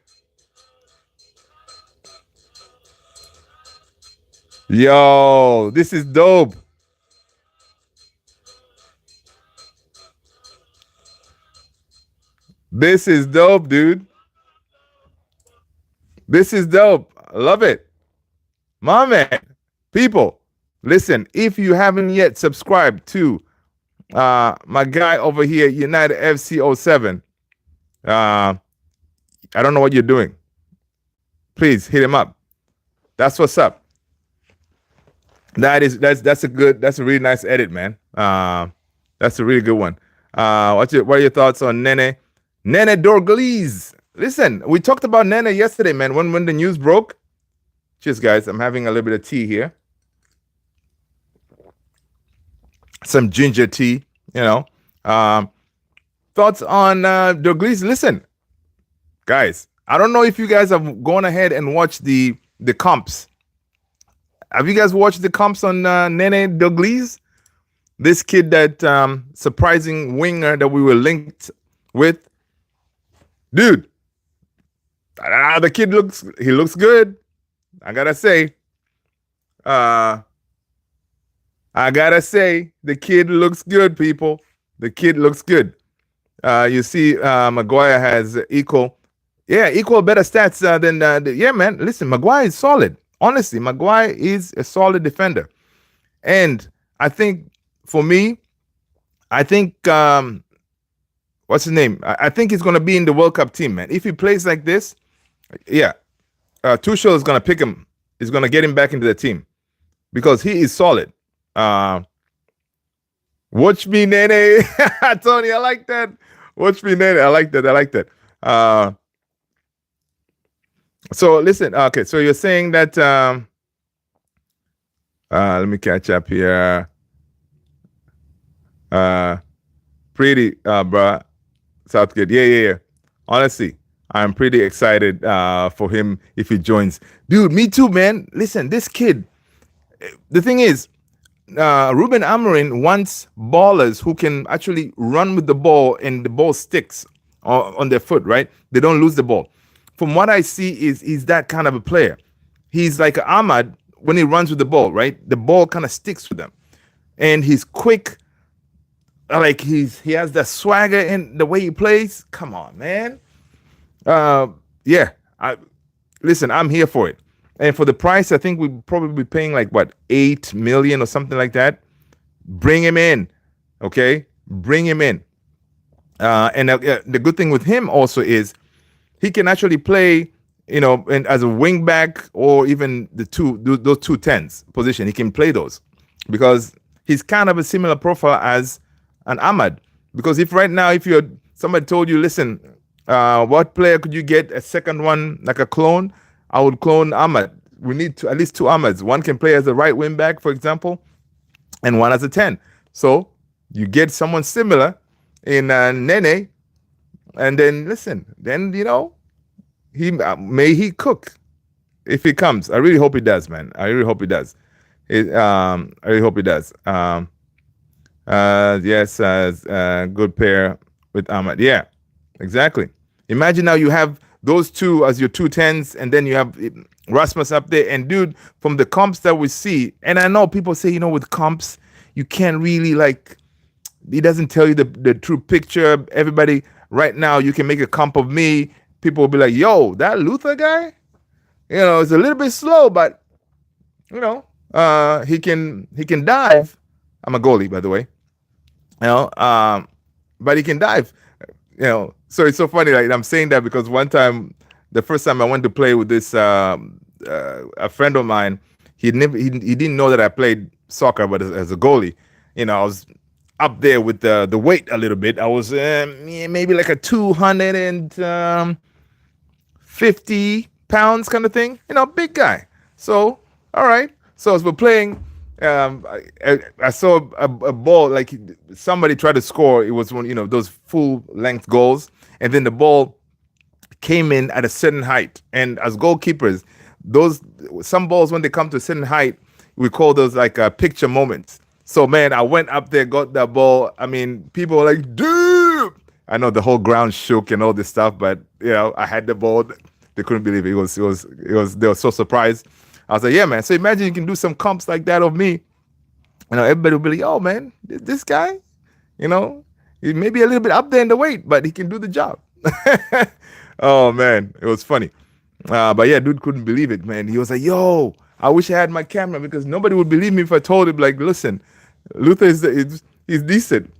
[SPEAKER 1] Yo, this is dope. This is dope, dude. This is dope. I love it. My man. People, listen, if you haven't yet subscribed to my guy over here, United FC 07, I don't know what you're doing. Please hit him up. That's what's up. That's a really nice edit, man. That's a really good one. What are your thoughts on Nene Dorglees? Listen, we talked about Nene yesterday, man. When the news broke. Cheers, guys. I'm having a little bit of tea here. Some ginger tea, you know. Thoughts on Dorglees? Listen, guys. I don't know if you guys have gone ahead and watched the comps. Have you guys watched the comps on Nene Dorglees? This kid, that surprising winger that we were linked with. Dude, the kid looks good. I gotta say, the kid looks good, people. The kid looks good. You see, Maguire has equal better stats than man. Listen, Maguire is solid. Honestly, Maguire is a solid defender, and I think for me, what's his name? I think he's gonna be in the World Cup team, man. If he plays like this, yeah. Tuchel is going to pick him. Is going to get him back into the team because he is solid. Watch me, Nene. Tony, I like that. Watch me, Nene. I like that. So listen. Okay, so you're saying that. Let me catch up here. Pretty, bruh. Southgate. Yeah. Honestly, I'm pretty excited for him if he joins. Dude, me too, man. Listen, this kid, the thing is, Ruben Amorim wants ballers who can actually run with the ball and the ball sticks on their foot, right? They don't lose the ball. From what I see, he's that kind of a player. He's like Ahmad when he runs with the ball, right? The ball kind of sticks with him. And he's quick. Like he has that swagger in the way he plays. Come on, man. Listen, I'm here for it. And for the price, I think we'd probably be paying like what, 8 million or something like that. Bring him in. Okay? Bring him in. And the good thing with him also is he can actually play, and as a wing back or even those 2 10s position. He can play those because he's kind of a similar profile as an Ahmad. Because if somebody told you, listen, what player could you get a second one like a clone? I would clone Ahmad. We need at least 2 Ahmads. One can play as a right wing back, for example, and one as a 10. So you get someone similar in Nene, and then listen. Then may he cook if he comes. I really hope he does, man. I really hope he does. I really hope he does. Yes, good pair with Ahmad. Yeah, exactly. Imagine now you have those 2 as your 2 10s, and then you have Rasmus up there. And dude, from the comps that we see, and I know people say, with comps, you can't really it doesn't tell you the true picture. Everybody right now, you can make a comp of me. People will be like, yo, that Luther guy, it's a little bit slow, but he can dive. I'm a goalie, by the way. But he can dive. So it's so funny. Like I'm saying that because one time, the first time I went to play with this a friend of mine, he didn't know that I played soccer, but as a goalie, I was up there with the weight a little bit. I was maybe like a 250 pounds kind of thing, big guy. So all right. So as we're playing, I saw a ball, like somebody tried to score. It was one, those full length goals, and then the ball came in at a certain height. And as goalkeepers, some balls, when they come to a certain height, we call those like picture moments. So man, I went up there, got that ball. I mean, people were like, dude. I know the whole ground shook and all this stuff, but I had the ball. They couldn't believe it. It was. They were so surprised. I was like, yeah, man. So imagine you can do some comps like that of me. Everybody will be like, oh man, this guy, he may be a little bit up there in the weight, but he can do the job. Oh man, it was funny. But yeah, dude couldn't believe it, man. He was like, yo, I wish I had my camera, because nobody would believe me if I told him, like, listen, Luther he's decent.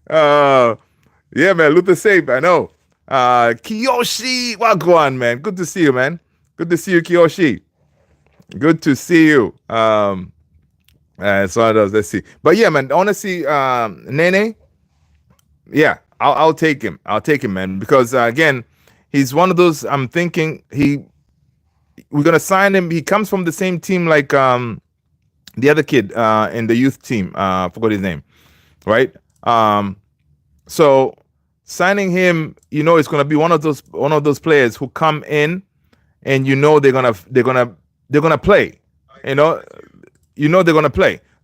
[SPEAKER 1] Yeah, man, Luther saved, I know. Kiyoshi, wagwan, man. Good to see you, man. Good to see you, Kiyoshi. Good to see you. So let's see. But yeah, man, honestly, Nene, yeah, I'll take him. I'll take him, man, because again, he's one of those. I'm thinking we're gonna sign him. He comes from the same team like the other kid in the youth team. Forgot his name, right? So signing him, it's gonna be one of those players who come in, and they're gonna play. They're gonna play.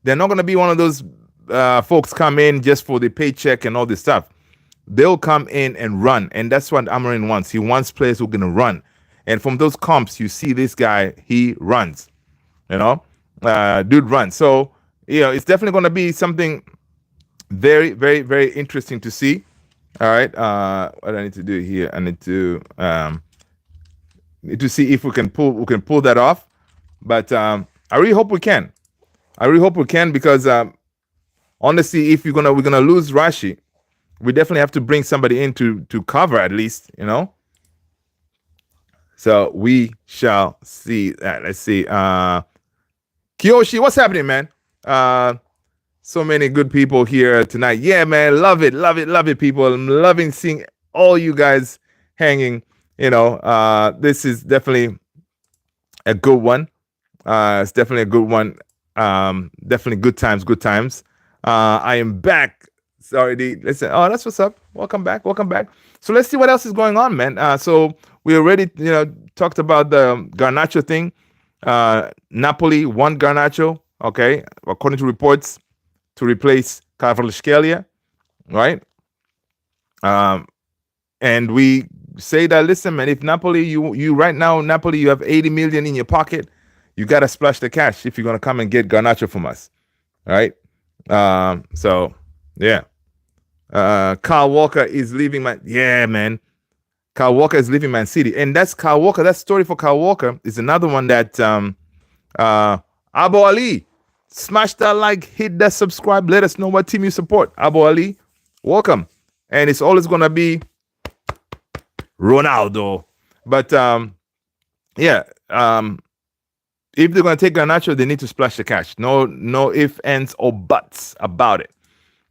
[SPEAKER 1] They're not gonna be one of those folks come in just for the paycheck and all this stuff. They'll come in and run, and that's what Amorim wants. He wants players who are gonna run. And from those comps, you see this guy, he runs. Dude runs. So it's definitely gonna be something very, very, very interesting to see. All right. What do I need to do here? I need to see if we can pull that off. But I really hope we can. Because honestly, if we're gonna lose Rashi, we definitely have to bring somebody in to cover at least. So we shall see that. Let's see. Kiyoshi, what's happening, man? So many good people here tonight. Yeah, man. Love it, people. I'm loving seeing all you guys hanging. This is definitely a good one. It's definitely a good one. Definitely good times. I am back. Sorry, listen. Oh, that's what's up. Welcome back. So let's see what else is going on, man. So we already, talked about the Garnacho thing. Napoli won Garnacho, okay, according to reports, to replace Kvaratskhelia, right? And we say that, listen, man, if Napoli, you right now, Napoli, you have 80 million in your pocket, you got to splash the cash if you're going to come and get Garnacho from us, right? So, yeah. Kyle Walker is leaving man. Kyle Walker is leaving Man City. And that's Kyle Walker. That story for Kyle Walker is another one that Abu Ali, smash that like, hit that subscribe, let us know what team you support. Abu Ali, welcome. And it's always going to be Ronaldo. But if they're going to take Garnacho, they need to splash the cash. No ifs, ands, or buts about it.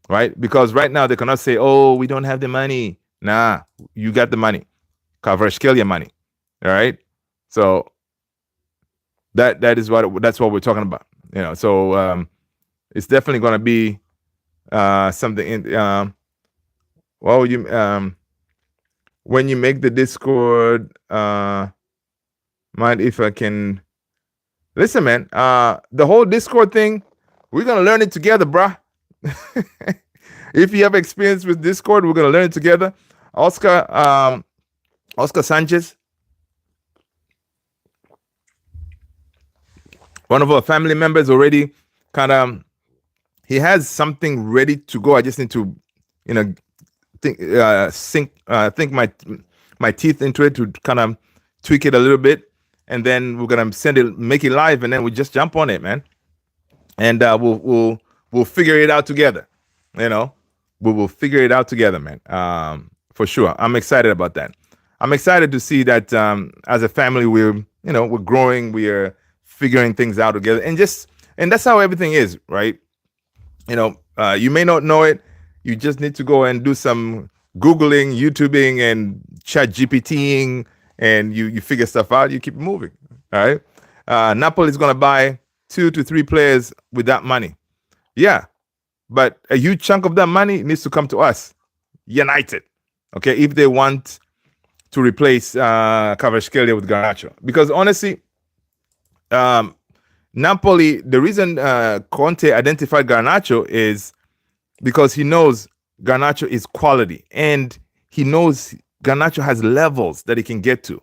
[SPEAKER 1] Right? Because right now they cannot say, oh, we don't have the money. Nah, you got the money. Kvaratskhelia money. All right? So that's what we're talking about. So it's definitely going to be something in when you make the Discord, mind if I can listen, man. The whole Discord thing, we're gonna learn it together, bruh. If you have experience with Discord, we're gonna learn it together. Oscar Sanchez, one of our family members, already he has something ready to go. I just need to, think my teeth into it to kind of tweak it a little bit, and then we're gonna make it live, and then we just jump on it, man. And we'll figure it out together. We will figure it out together, man. For sure. I'm excited about that. I'm excited to see that as a family we're growing, we are figuring things out together, and that's how everything is, right? You may not know it. You just need to go and do some Googling, YouTubing, and chat GPTing, and you figure stuff out. You keep moving. All right. Napoli is going to buy 2 to 3 players with that money. Yeah. But a huge chunk of that money needs to come to us, United. Okay. If they want to replace Kvaratskhelia with Garnacho. Because honestly, Napoli, the reason Conte identified Garnacho is because he knows Garnacho is quality, and he knows Garnacho has levels that he can get to.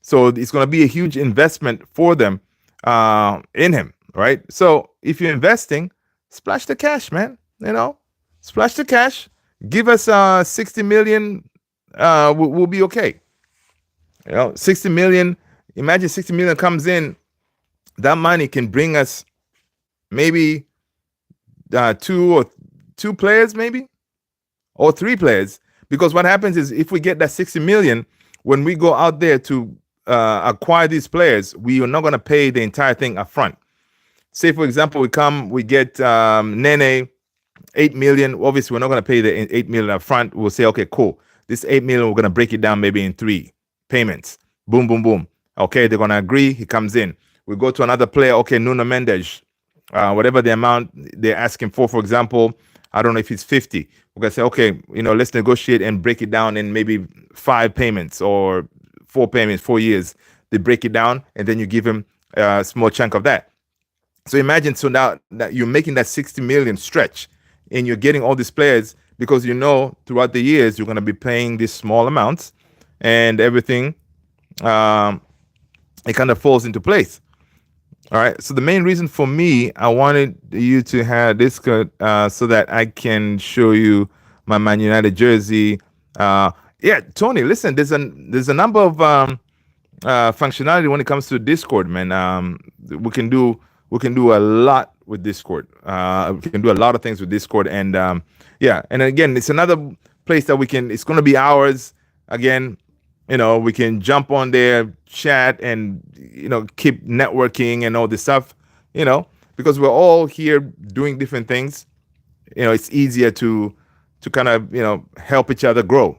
[SPEAKER 1] So it's going to be a huge investment for them in him, right? So if you're investing, splash the cash, man. Splash the cash. Give us 60 million. We'll be okay. 60 million. Imagine 60 million comes in. That money can bring us maybe 2 players, maybe, or 3 players. Because what happens is, if we get that 60 million, when we go out there to acquire these players, we are not going to pay the entire thing up front. Say, for example, we get Nene, 8 million. Obviously, we're not going to pay the 8 million up front. We'll say, okay, cool. This 8 million, we're going to break it down maybe in 3 payments. Boom, boom, boom. Okay, they're going to agree. He comes in. We go to another player. Okay, Nuno Mendes, whatever the amount they're asking for example, I don't know if it's 50. We're going to say, okay, let's negotiate and break it down in maybe 5 payments or 4 payments, 4 years. They break it down, and then you give him a small chunk of that. So imagine, so now that you're making that 60 million stretch, and you're getting all these players, because throughout the years you're going to be paying these small amounts, and everything it kind of falls into place. All right. So the main reason for me, I wanted you to have this so that I can show you my Man United jersey. Yeah, Tony, listen, there's a number of functionality when it comes to Discord, man. We can do a lot with Discord. We can do a lot of things with Discord, and and again, it's another place that it's going to be ours. Again, we can jump on there, chat, and keep networking and all this stuff. Because we're all here doing different things. It's easier to kind of help each other grow.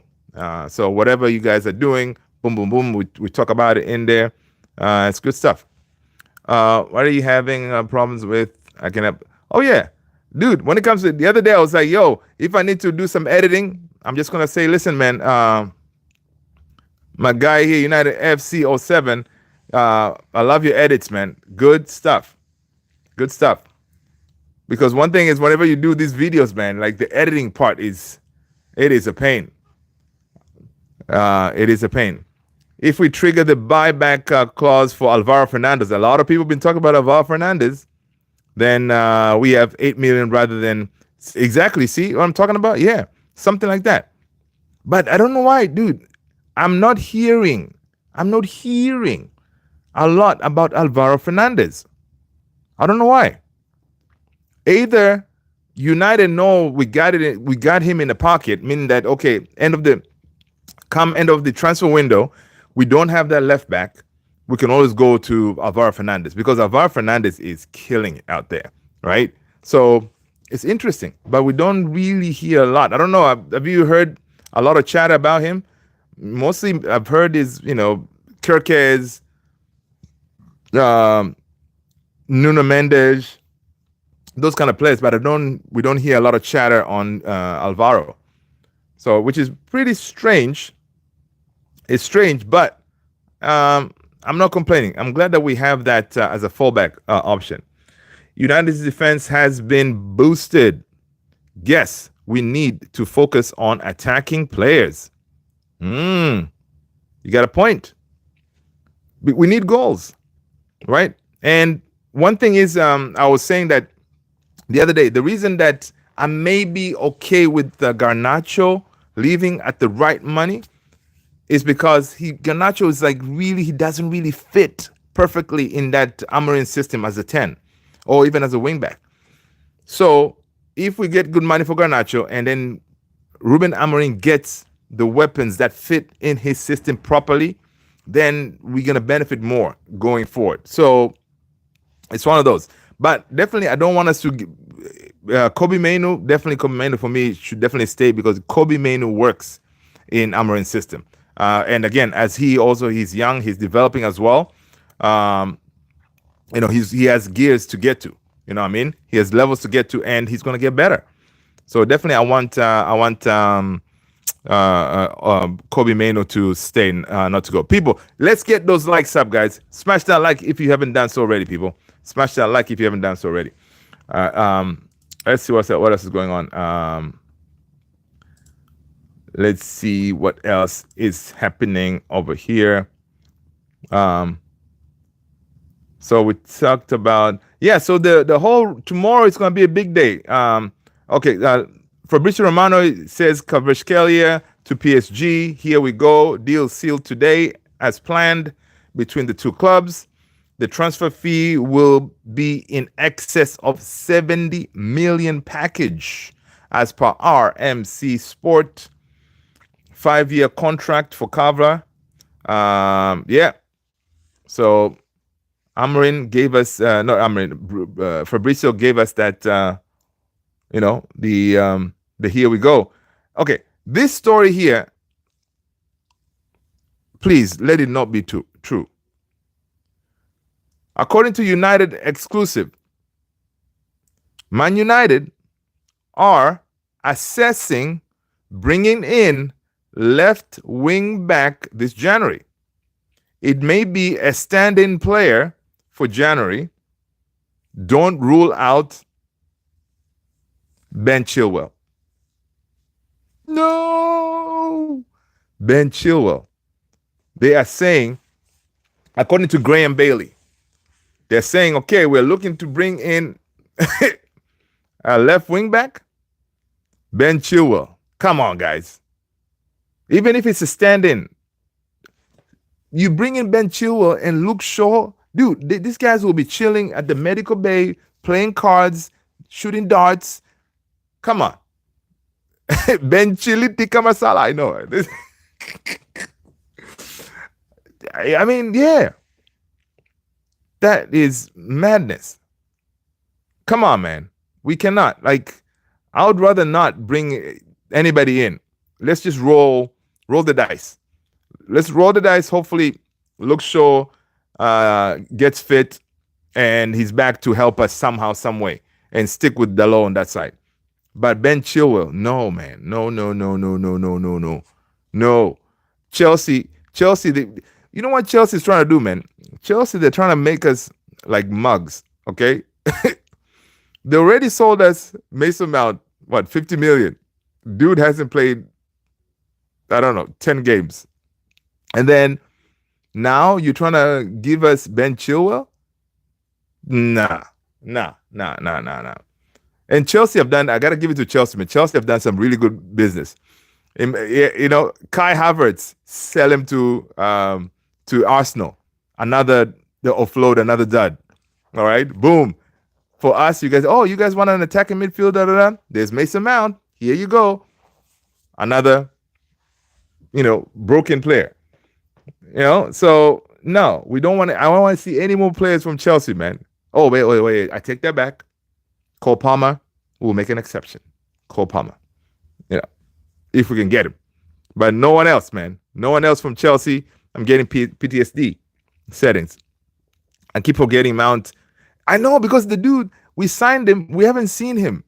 [SPEAKER 1] So whatever you guys are doing, boom, boom, boom, we talk about it in there. It's good stuff. What are you having problems with? Oh yeah, dude. When it comes to the other day, I was like, yo, if I need to do some editing, I'm just gonna say, listen, man. My guy here, United FC 07. I love your edits, man. Good stuff. Good stuff. Because one thing is, whenever you do these videos, man, like the editing part it is a pain. It is a pain. If we trigger the buyback clause for Alvaro Fernandez, a lot of people have been talking about Alvaro Fernandez, then we have 8 million rather than exactly. See what I'm talking about? Yeah, something like that. But I don't know why, dude. I'm not hearing a lot about Alvaro Fernandez. I don't know why. Either United know we got him in the pocket, meaning that, okay, end of the transfer window, we don't have that left back. We can always go to Alvaro Fernandez, because Alvaro Fernandez is killing it out there, right? So it's interesting, but we don't really hear a lot. I don't know. Have you heard a lot of chatter about him? Mostly I've heard is, Kirkes, Nuno Mendes, those kind of players, but we don't hear a lot of chatter on Alvaro. So, which is pretty strange. It's strange, but I'm not complaining. I'm glad that we have that as a fallback option. United's defense has been boosted. Yes, we need to focus on attacking players. You got a point. We need goals, right? And one thing is, I was saying that the other day, the reason that I may be okay with Garnacho leaving at the right money is because Garnacho is he doesn't really fit perfectly in that Amorim system as a 10 or even as a wingback. So if we get good money for Garnacho, and then Ruben Amorim gets the weapons that fit in his system properly, then we're going to benefit more going forward. So It's one of those. But definitely, I don't want us to. Kobe Mainu, definitely Kobe Mainu for me should definitely stay because Kobe Mainu works in Amorim's system. And again, as he's young, he's developing as well. Um, he has gears to get to. You know what I mean? He has levels to get to, and he's going to get better. So definitely, I want Kobe Maino to stay, not to go. People, let's get those likes up, guys. Smash that like if you haven't done so already, people. Smash that like if you haven't done so already. Let's see what else is going on. Let's see what else is happening over here. So we talked about so the whole tomorrow is going to be a big day. Fabrizio Romano says Kvaratskhelia to PSG. Here we go. Deal sealed today as planned between the two clubs. The transfer fee will be in excess of 70 million package as per RMC Sport. 5-year contract for Kavra. So Amorim gave us, Fabrizio gave us that, the here we go. Okay, this story here, please let it not be true. According to United exclusive, Man United are assessing bringing in left wing back this January. It may be a stand-in player for January. Don't rule out Ben Chilwell. No! Ben Chilwell. They are saying, according to Graham Bailey, they're saying, okay, we're looking to bring in a left wing back, Ben Chilwell. Come on, guys. Even if it's a stand-in, you bring in Ben Chilwell and Luke Shaw. Dude, these guys will be chilling at the medical bay, playing cards, shooting darts. Come on. Ben Chili Tikka Masala. I know. I mean, yeah. That is madness. Come on, man. We cannot. I would rather not bring anybody in. Let's just roll the dice. Let's roll the dice. Hopefully, Luke Shaw gets fit and he's back to help us somehow, some way, and stick with Dalot on that side. But Ben Chilwell, no, man. No. Chelsea, you know what Chelsea's trying to do, man? Chelsea, they're trying to make us like mugs, okay? They already sold us Mason Mount, 50 million? Dude hasn't played, 10 games. And then now you're trying to give us Ben Chilwell? Nah. And Chelsea have done, I got to give it to Chelsea, man. Chelsea have done some really good business. Kai Havertz, sell him to Arsenal. The offload, another dud. All right, boom. For us, you guys want an attacking midfielder? There's Mason Mount. Here you go. Another, broken player. So no, we don't want to. I don't want to see any more players from Chelsea, man. Oh, wait. I take that back. Cole Palmer will make an exception. Cole Palmer. If we can get him. But no one else, man. No one else from Chelsea. I'm getting PTSD settings. I keep forgetting Mount. I know, because the dude, we signed him. We haven't seen him.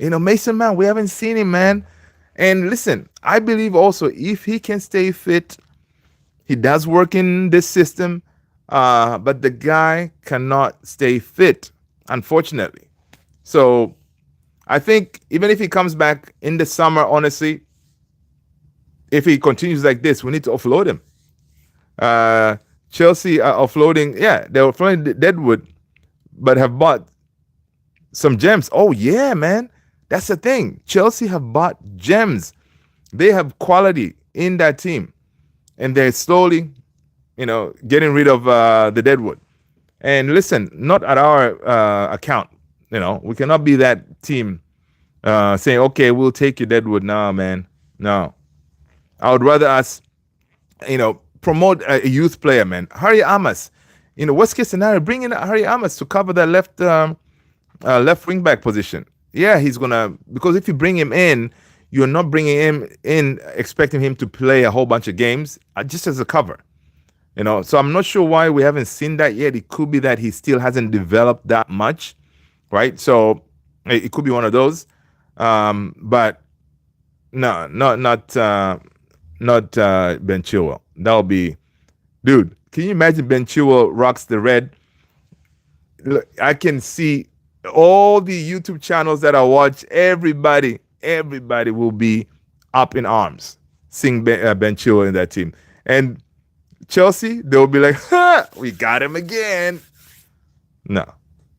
[SPEAKER 1] Mason Mount, we haven't seen him, man. And listen, I believe also if he can stay fit, he does work in this system, but the guy cannot stay fit, unfortunately. So I think even if he comes back in the summer, honestly, if he continues like this, we need to offload him. Chelsea are offloading, they're offloading Deadwood, but have bought some gems. Oh, yeah, man. That's the thing. Chelsea have bought gems. They have quality in that team. And they're slowly, getting rid of the Deadwood. And listen, not at our account. We cannot be that team saying, okay, we'll take your Deadwood now, man. No. I would rather us, promote a youth player, man. Harry Amos. Worst case scenario, bring in Harry Amos to cover that left wing back position. Yeah, he's gonna, because if you bring him in, you're not bringing him in expecting him to play a whole bunch of games just as a cover. So I'm not sure why we haven't seen that yet. It could be that he still hasn't developed that much, right? So it could be one of those. But no, not Ben Chilwell. That'll be, dude. Can you imagine Ben Chilwell rocks the red? Look, I can see all the YouTube channels that I watch. Everybody will be up in arms seeing Ben Chilwell in that team. And Chelsea, they'll be like, ha, we got him again. No,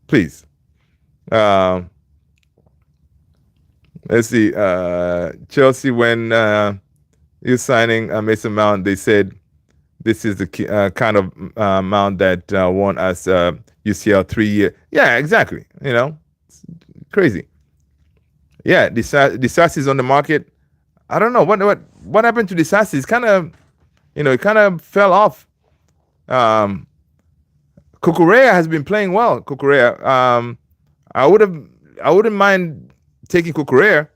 [SPEAKER 1] please. Let's see. Chelsea, when you're signing Mason Mount, they said this is the kind of Mount that won us UCL 3 year. Yeah, exactly. It's crazy. Yeah, Disasi is on the market. I don't know what happened to Disasi. It's kind of, it kind of fell off. Cucurella has been playing well. Cucurella. I wouldn't mind taking Cucurella.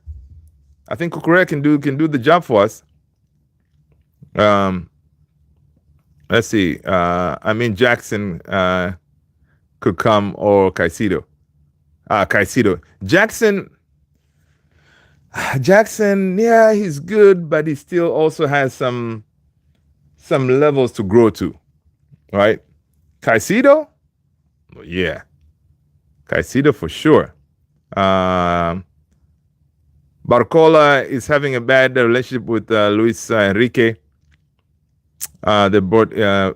[SPEAKER 1] I think Cucurella can do the job for us. Let's see. Jackson could come, or Caicedo. Caicedo. Jackson, yeah, he's good, but he still also has some levels to grow to, right? Caicedo, yeah, Caicedo for sure. Barcola is having a bad relationship with Luis Enrique. Barcola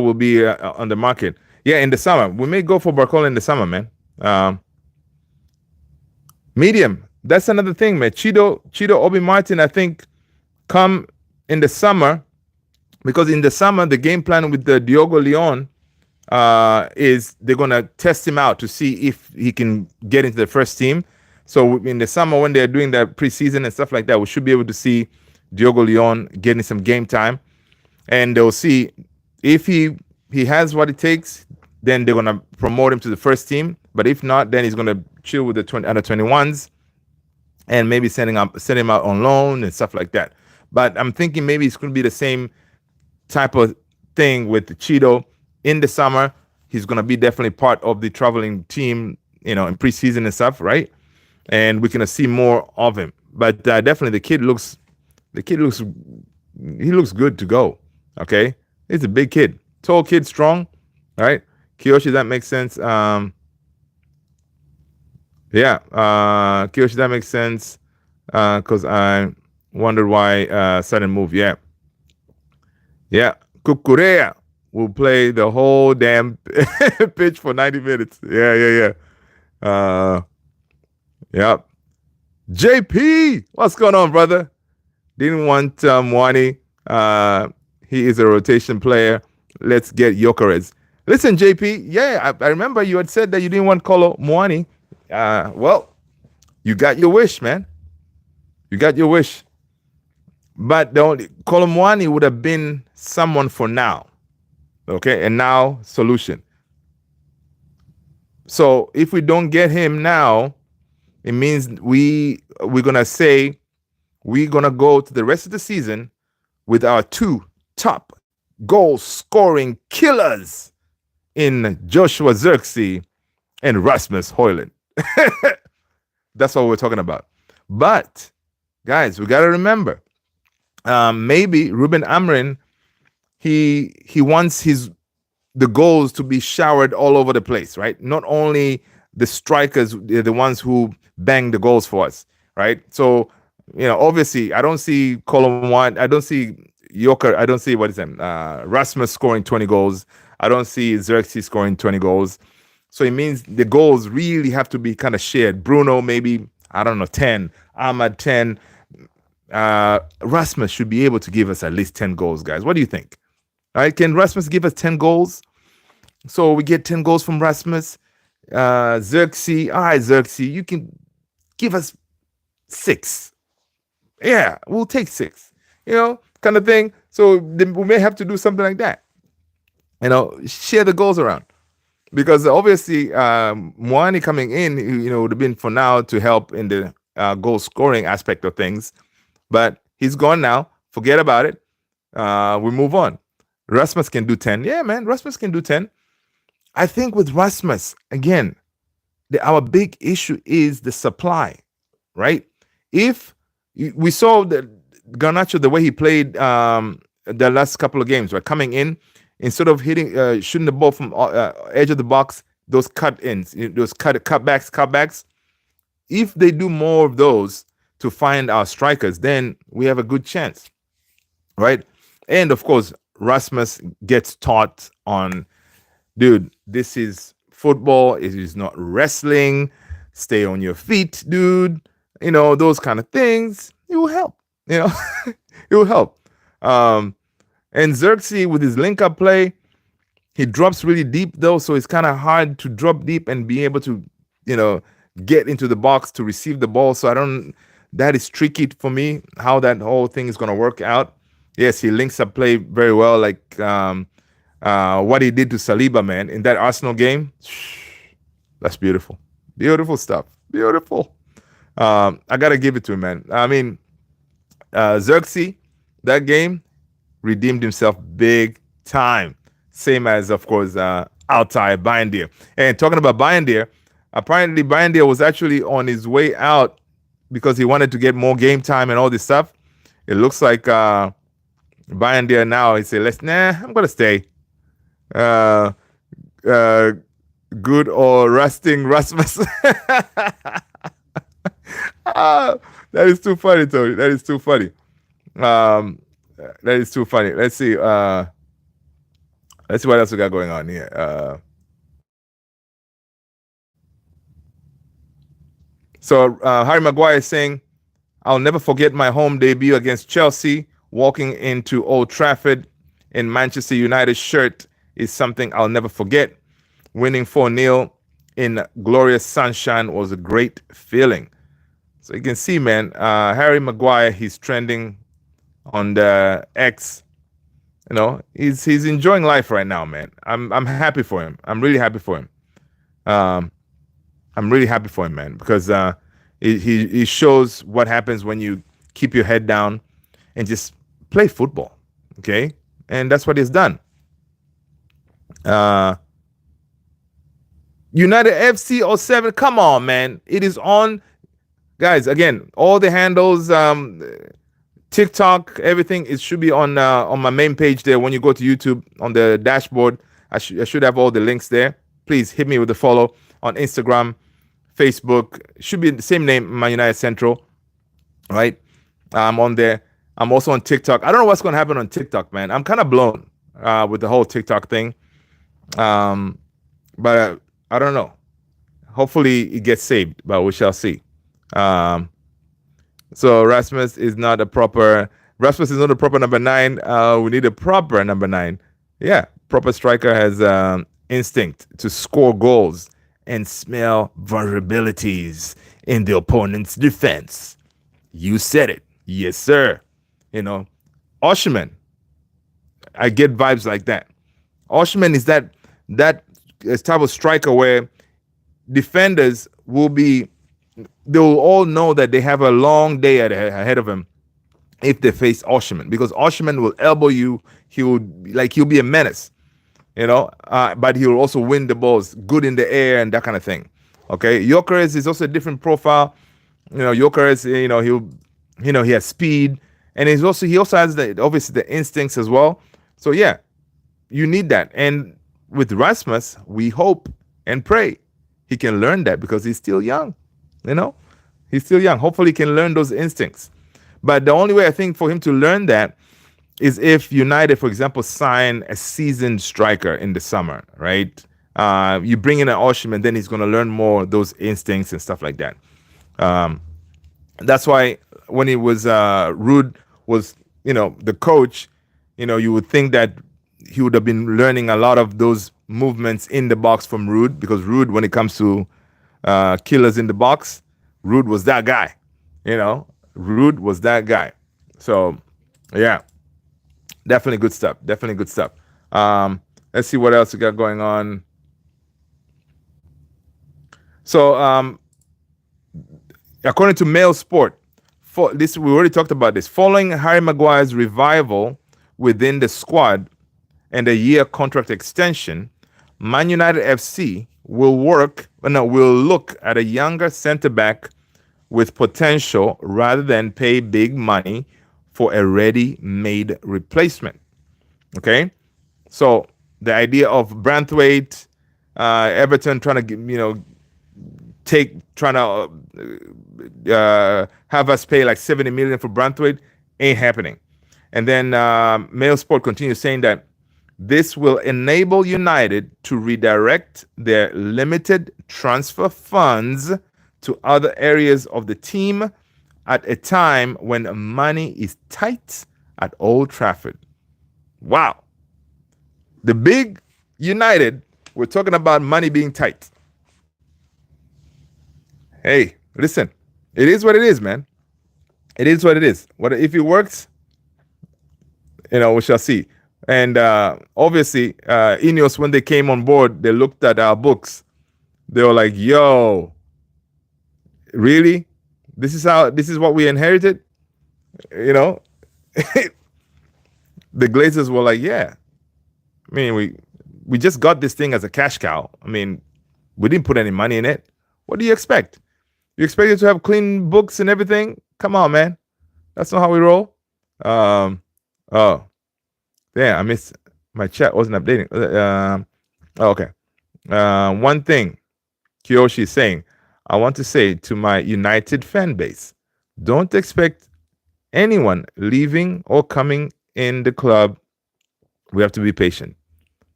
[SPEAKER 1] will be on the market. Yeah, in the summer. We may go for Barcola in the summer, man. Medium. That's another thing, man. Chido Obi Martin, I think, come in the summer, because in the summer the game plan with the Diogo Leon is they're gonna test him out to see if he can get into the first team. So in the summer, when they're doing that preseason and stuff like that, we should be able to see Diogo Leon getting some game time, and they'll see if he has what it takes. Then they're gonna promote him to the first team. But if not, then he's gonna chill with the under 21s, and maybe send him out on loan and stuff like that. But I'm thinking maybe it's gonna be the same type of thing with Cheeto. In the summer, he's gonna be definitely part of the traveling team, in preseason and stuff, right? And we're gonna see more of him. But definitely the kid looks good to go. Okay, he's a big kid, tall kid, strong, right? Kiyoshi, that makes sense. Kiyoshi, that makes sense. Because I wondered why sudden move. Yeah. Cucurella will play the whole damn pitch for 90 minutes. Yeah. Yep. JP, what's going on, brother? Didn't want Muani. He is a rotation player. Let's get Gyökeres. Listen, JP. Yeah, I remember you had said that you didn't want Kolo Muani. Well, you got your wish, man. You got your wish. But Kolo Muani would have been someone for now. Okay, and now solution. So if we don't get him now, it means we're gonna say we're gonna go to the rest of the season with our two top goal-scoring killers in Joshua Zirkzee and Rasmus Højlund. That's what we're talking about. But guys, we gotta remember, maybe Ruben Amorim, he wants the goals to be showered all over the place, right? Not only the strikers, the ones who bang the goals for us, right? So, obviously, I don't see I don't see Joker, I don't see Rasmus scoring 20 goals. I don't see Zirkzee scoring 20 goals. So it means the goals really have to be kind of shared. Bruno, maybe, 10. Ahmad, 10. Rasmus should be able to give us at least 10 goals, guys. What do you think? All right, can Rasmus give us 10 goals? So we get 10 goals from Rasmus. Zirkzee, all right, Zirkzee, you can give us 6. Yeah, we'll take 6. Kind of thing. So we may have to do something like that. share the goals around. Because obviously, Muani coming in, would have been for now to help in the goal scoring aspect of things. But he's gone now. Forget about it. We move on. Rasmus can do 10. Yeah, man. Rasmus can do 10. I think with Rasmus, again, our big issue is the supply, right? If we saw the Garnacho, the way he played the last couple of games, right? Coming in, instead of shooting the ball from edge of the box, those cut-ins, those cutbacks. If they do more of those to find our strikers, then we have a good chance, right? And of course, Rasmus gets taught on, dude, this is football. It is not wrestling. Stay on your feet, dude. Those kind of things. It will help. It will help. And Xerxes with his link-up play, he drops really deep though, so it's kind of hard to drop deep and be able to, get into the box to receive the ball. So that is tricky for me, how that whole thing is going to work out. Yes, he links up play very well, like what he did to Saliba, man, in that Arsenal game. That's beautiful. Beautiful stuff. Beautiful. I got to give it to him, man. I mean, Xerxes, that game, redeemed himself big time. Same as, of course, Altai Bindier. And talking about Bindier, apparently Bindier was actually on his way out because he wanted to get more game time and all this stuff. It looks like Bindier now, he said, I'm going to stay. Good or rusting Rasmus. That is too funny, Tony. That is too funny. That is too funny. Let's see. Let's see what else we got going on here. So Harry Maguire is saying, I'll never forget my home debut against Chelsea. Walking into Old Trafford in Manchester United shirt is something I'll never forget. Winning 4-0 in glorious sunshine was a great feeling. So you can see, man, Harry Maguire, he's trending on the X. He's enjoying life right now, man. I'm happy for him. I'm really happy for him. I'm really happy for him, man, because he shows what happens when you keep your head down and just play football, okay? And that's what he's done. United FC 07, come on, man. It is on. Guys, again, all the handles, TikTok, everything, it should be on my main page there. When you go to YouTube, on the dashboard, I should have all the links there. Please hit me with a follow on Instagram, Facebook. It should be the same name, Man United Central, right? I'm on there. I'm also on TikTok. I don't know what's going to happen on TikTok, man. I'm kind of blown with the whole TikTok thing. But I don't know. Hopefully it gets saved, but we shall see. So Rasmus is not a proper number 9. We need a proper number 9. Yeah, proper striker has instinct to score goals and smell vulnerabilities in the opponent's defense. You said it. Yes, sir. Osimhen, I get vibes like that. Osimhen is that type of striker where defenders they'll all know that they have a long day ahead of him if they face Osimhen, because Osimhen will elbow you. He'll be a menace, but he will also win the balls good in the air and that kind of thing. Okay, Gyökeres is also a different profile. Gyökeres, he has speed, and he also has obviously the instincts as well. So yeah, you need that. And with Rasmus, we hope and pray he can learn that, because he's still young. He's still young. Hopefully he can learn those instincts. But the only way I think for him to learn that is if United, for example, sign a seasoned striker in the summer, right? You bring in an Osimhen, then he's going to learn more of those instincts and stuff like that. That's why when it was Ruud was, the coach, you would think that he would have been learning a lot of those movements in the box from Ruud, because Ruud, when it comes to killers in the box, Ruud was that guy. Ruud was that guy. So, yeah, definitely good stuff. Let's see what else we got going on. So, according to Mail Sport, for this we already talked about this. Following Harry Maguire's revival within the squad and a year contract extension, Man United FC will look at a younger centre back with potential rather than pay big money for a ready-made replacement. Okay, so the idea of Branthwaite, Everton trying to have us pay like 70 million for Branthwaite ain't happening. And then Mail Sport continues saying that this will enable United to redirect their limited transfer funds to other areas of the team at a time when money is tight at Old Trafford. Wow. The big United, we're talking about money being tight. Hey, listen, it is what it is, man. It is what it is. What if it works? We shall see. And obviously, Ineos, when they came on board, they looked at our books. They were like, "Yo, really? This is what we inherited." The Glazers were like, "Yeah. I mean, we just got this thing as a cash cow. I mean, we didn't put any money in it. What do you expect? You expect it to have clean books and everything? Come on, man. That's not how we roll." Oh, damn! I missed my chat. Wasn't updating. Okay. One thing Kiyoshi is saying, I want to say to my United fan base, don't expect anyone leaving or coming in the club. We have to be patient.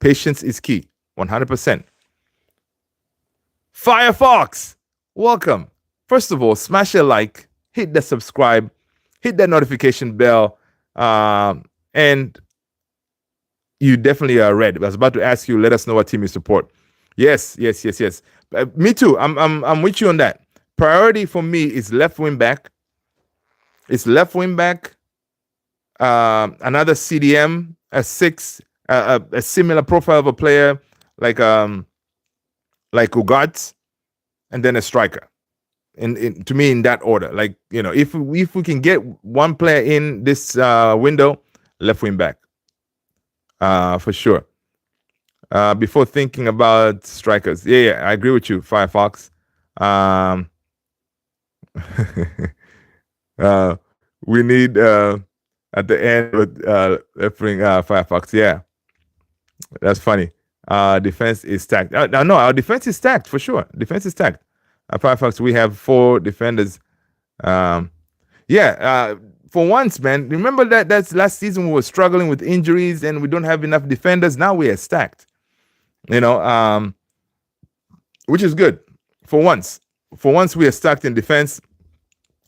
[SPEAKER 1] Patience is key, 100%. Firefox, welcome. First of all, smash a like, hit the subscribe, hit that notification bell, and you definitely are red. I was about to ask you, let us know what team you support. Yes. Me too. I'm with you on that. Priority for me is left wing back. It's left wing back. Another CDM, a 6, a similar profile of a player like Ugart, and then a striker. To me, in that order, like if we can get one player in this window, left wing back, for sure. Before thinking about strikers, yeah, I agree with you, Firefox. We need at the end with left wing Firefox. Yeah, that's funny. Defense is stacked. No, our defense is stacked for sure. Defense is stacked. Firefox, we have 4 defenders. For once, man. Remember that's last season we were struggling with injuries and we don't have enough defenders. Now we are stacked. Which is good. For once we are stacked in defense,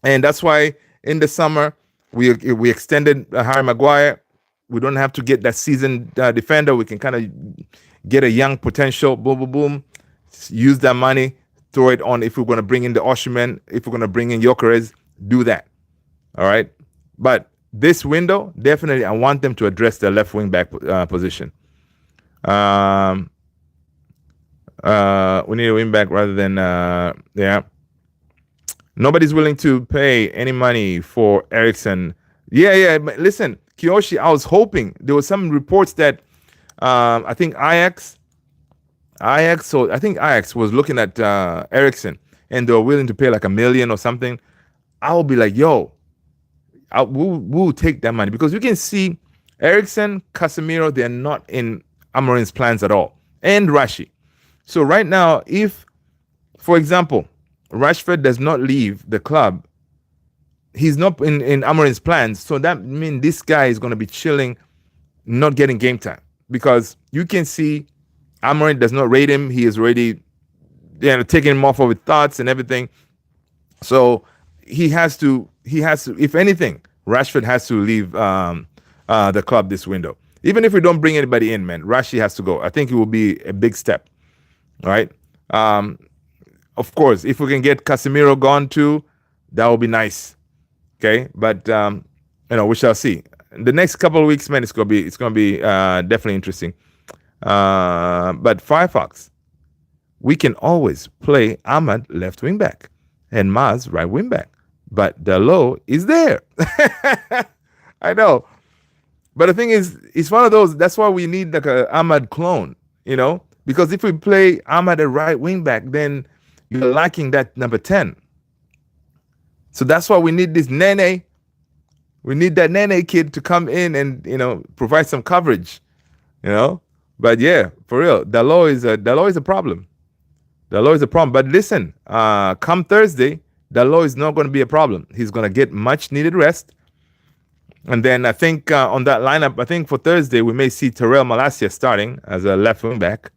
[SPEAKER 1] and that's why in the summer we extended Harry Maguire. We don't have to get that seasoned defender. We can kind of get a young potential. Boom, boom, boom. Use that money. Throw it on. If we're going to bring in the Oshiman, if we're going to bring in Gyökeres, do that. All right. But this window, definitely, I want them to address the left wing back position. We need a wing back rather than Nobody's willing to pay any money for Ericsson. Yeah. But listen, Kiyoshi, I was hoping there was some reports that I think Ajax was looking at Ericsson and they were willing to pay like $1 million or something. I'll be like, yo, we'll take that money, because you can see Ericsson, Casemiro, they're not in Amorim's plans at all, and Rashi. So right now, if, for example, Rashford does not leave the club, he's not in Amorim's plans. So that means this guy is going to be chilling, not getting game time, because you can see Amorim does not rate him. He is already taking him off of his thoughts and everything. So he has to, if anything, Rashford has to leave the club this window. Even if we don't bring anybody in, man, Rashi has to go. I think it will be a big step. All right. Of course, if we can get Casemiro gone too, that will be nice. Okay. But we shall see. The next couple of weeks, man, it's gonna be definitely interesting. But Firefox, we can always play Ahmad left wing back and Maz right wing back. But Dalot is there. I know. But the thing is, it's one of those, that's why we need like a Ahmad clone, you know? Because if we play Ahmad at right wing back, then you're lacking that number 10. So that's why we need this Nene. We need that Nene kid to come in and, you know, provide some coverage, you know? But yeah, for real, Dalot is a problem. Dalot is a problem. But listen, come Thursday, Dalot is not going to be a problem. He's going to get much needed rest. And then I think on that lineup, I think for Thursday we may see Terrell Malacia starting as a left wing back.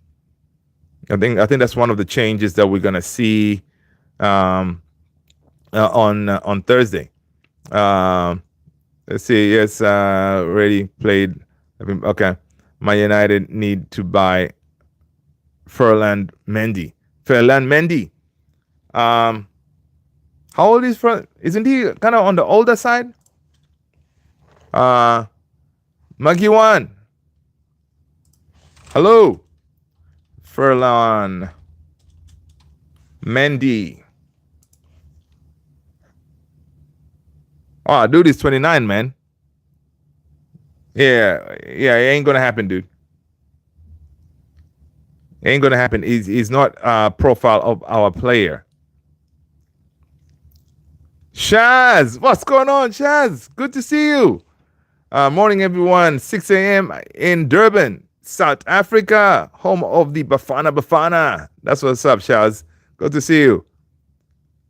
[SPEAKER 1] I think that's one of the changes that we're gonna see on Thursday. Let's see. Yes, already played. Okay, Man United need to buy Ferland Mendy. How old is Ferland? Isn't he kind of on the older side? Magiwan. Hello. Ferland Mendy. Oh, dude is 29, man. Yeah, it ain't gonna happen, dude. It ain't gonna happen. He's not a profile of our player. Shaz, what's going on, Shaz? Good to see you. Morning, everyone. 6 a.m. in Durban, South Africa, home of the Bafana. That's what's up, Shaz. Good to see you.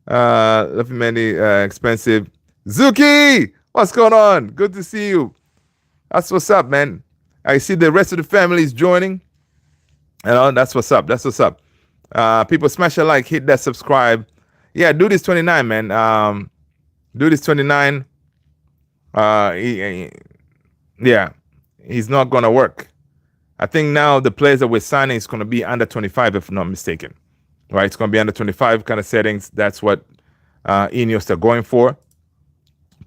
[SPEAKER 1] Love many expensive. Zuki, what's going on? Good to see you. That's what's up, man. I see the rest of the family is joining. You know, that's what's up. That's what's up. People smash a like, hit that subscribe. Yeah, dude is 29, man. Dude is 29. He's not gonna work. I think now the players that we're signing is gonna be under 25, if I'm not mistaken. Right? It's gonna be under 25 kind of settings. That's what Ineos are going for.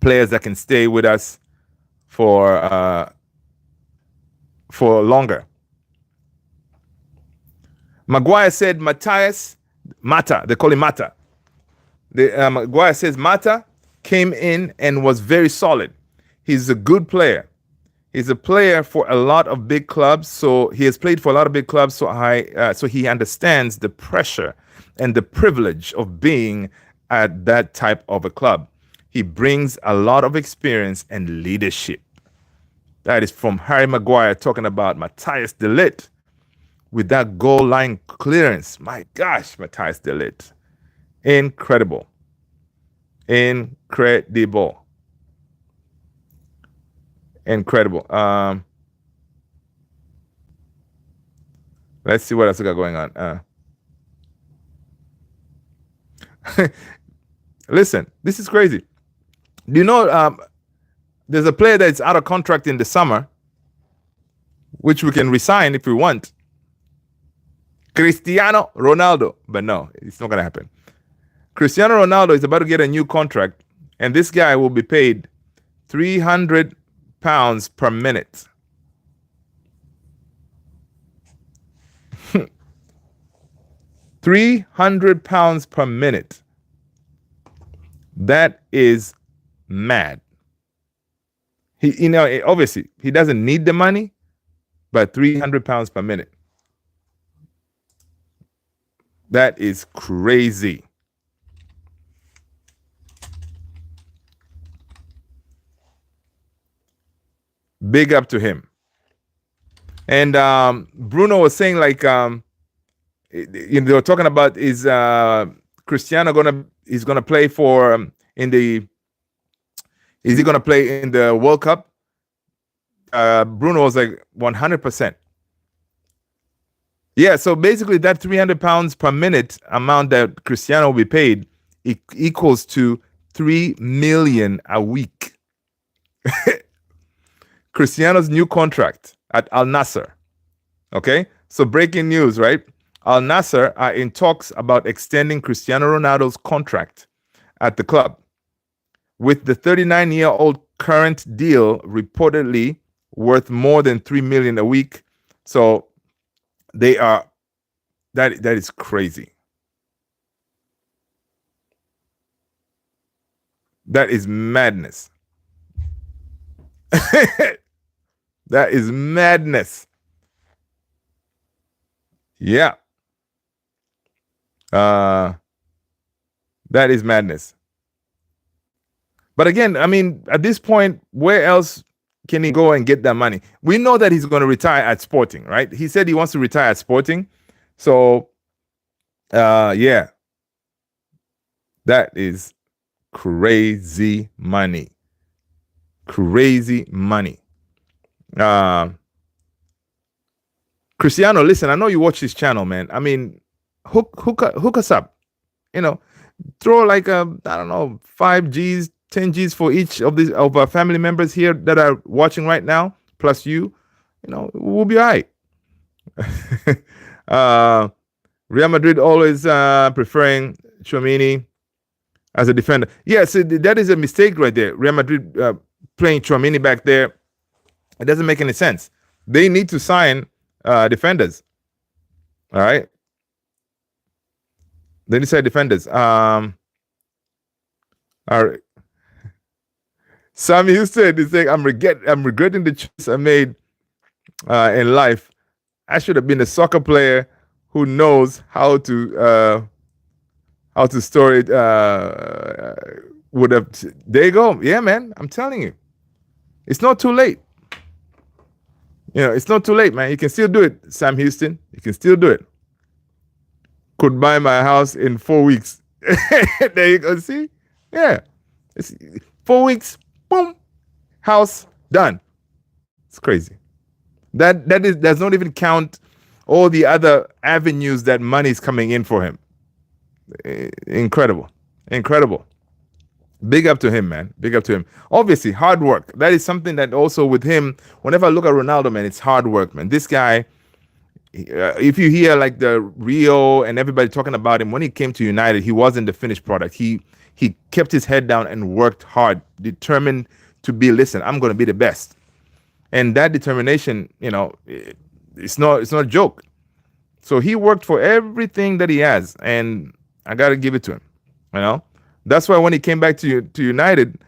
[SPEAKER 1] Players that can stay with us for longer. Maguire said Mata. They call him Mata. Maguire says Mata came in and was very solid. He's a good player. He's a player for a lot of big clubs. So he has played for a lot of big clubs. So he understands the pressure and the privilege of being at that type of a club. He brings a lot of experience and leadership. That is from Harry Maguire talking about Matthias de Ligt with that goal line clearance. My gosh, Matthias de Ligt. Incredible. Incredible. Let's see what else we got going on. Listen, this is crazy. Do you know there's a player that's out of contract in the summer, which we can resign if we want? Cristiano Ronaldo. But no, it's not going to happen. Cristiano Ronaldo is about to get a new contract, and this guy will be paid £300 per minute. £300 per minute. That is mad. Obviously he doesn't need the money, but £300 per minute. That is crazy. Big up to him. And Bruno was saying, like, they were talking about is Cristiano gonna play for is he gonna play in the World Cup? Bruno was like 100%. Yeah, so basically that £300 per minute amount that Cristiano will be paid equals to 3 million a week. Cristiano's new contract at Al Nassr. Okay, so breaking news, right? Al Nassr are in talks about extending Cristiano Ronaldo's contract at the club, with the 39-year-old current deal reportedly worth more than 3 million a week. So They are that is crazy. That is madness. That is madness. Yeah. That is madness. But again, I mean, at this point, where else can he go and get that money? We know that he's going to retire at Sporting, right? He said he wants to retire at Sporting. So, yeah, that is crazy money. Crazy money. Cristiano, listen, I know you watch this channel, man. I mean, hook us up. You know, throw like I don't know, 5Gs, 10Gs for each of these of our family members here that are watching right now, plus you. You know, we'll be all right. Real Madrid always preferring Tchouaméni as a defender. Yes, that is a mistake right there. Real Madrid playing Tchouaméni back there. It doesn't make any sense. They need to sign defenders. All right. They need to sign defenders. All right. Sam Houston is saying, I'm regretting the choice I made in life. I should have been a soccer player who knows how to store it. Would have. There you go. Yeah, man. I'm telling you, it's not too late. You know, it's not too late, man. You can still do it, Sam Houston. You can still do it. Could buy my house in 4 weeks. There you go. See? Yeah. It's 4 weeks. Boom. House done. It's crazy. That does not even count all the other avenues that money is coming in for him. Incredible. Incredible. Big up to him, man. Big up to him. Obviously, hard work. That is something that also with him, whenever I look at Ronaldo, man, it's hard work, man. This guy, if you hear like the Rio and everybody talking about him, when he came to United, he wasn't the finished product. He kept his head down and worked hard, determined to be, listen, I'm going to be the best. And that determination, you know, it's not a joke. So he worked for everything that he has, and I got to give it to him, you know. That's why when he came back to United,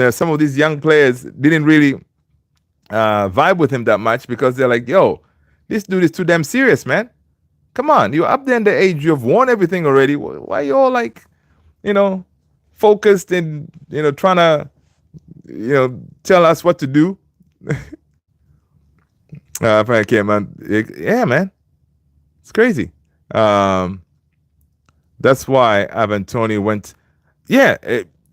[SPEAKER 1] some of these young players didn't really vibe with him that much because they're like, yo, this dude is too damn serious, man. Come on, you're up there in the age, you've won everything already. Why are you all like, you know, focused and, you know, trying to, you know, tell us what to do? Okay, man. Yeah, man. It's crazy. That's why Ivan Toney went. Yeah,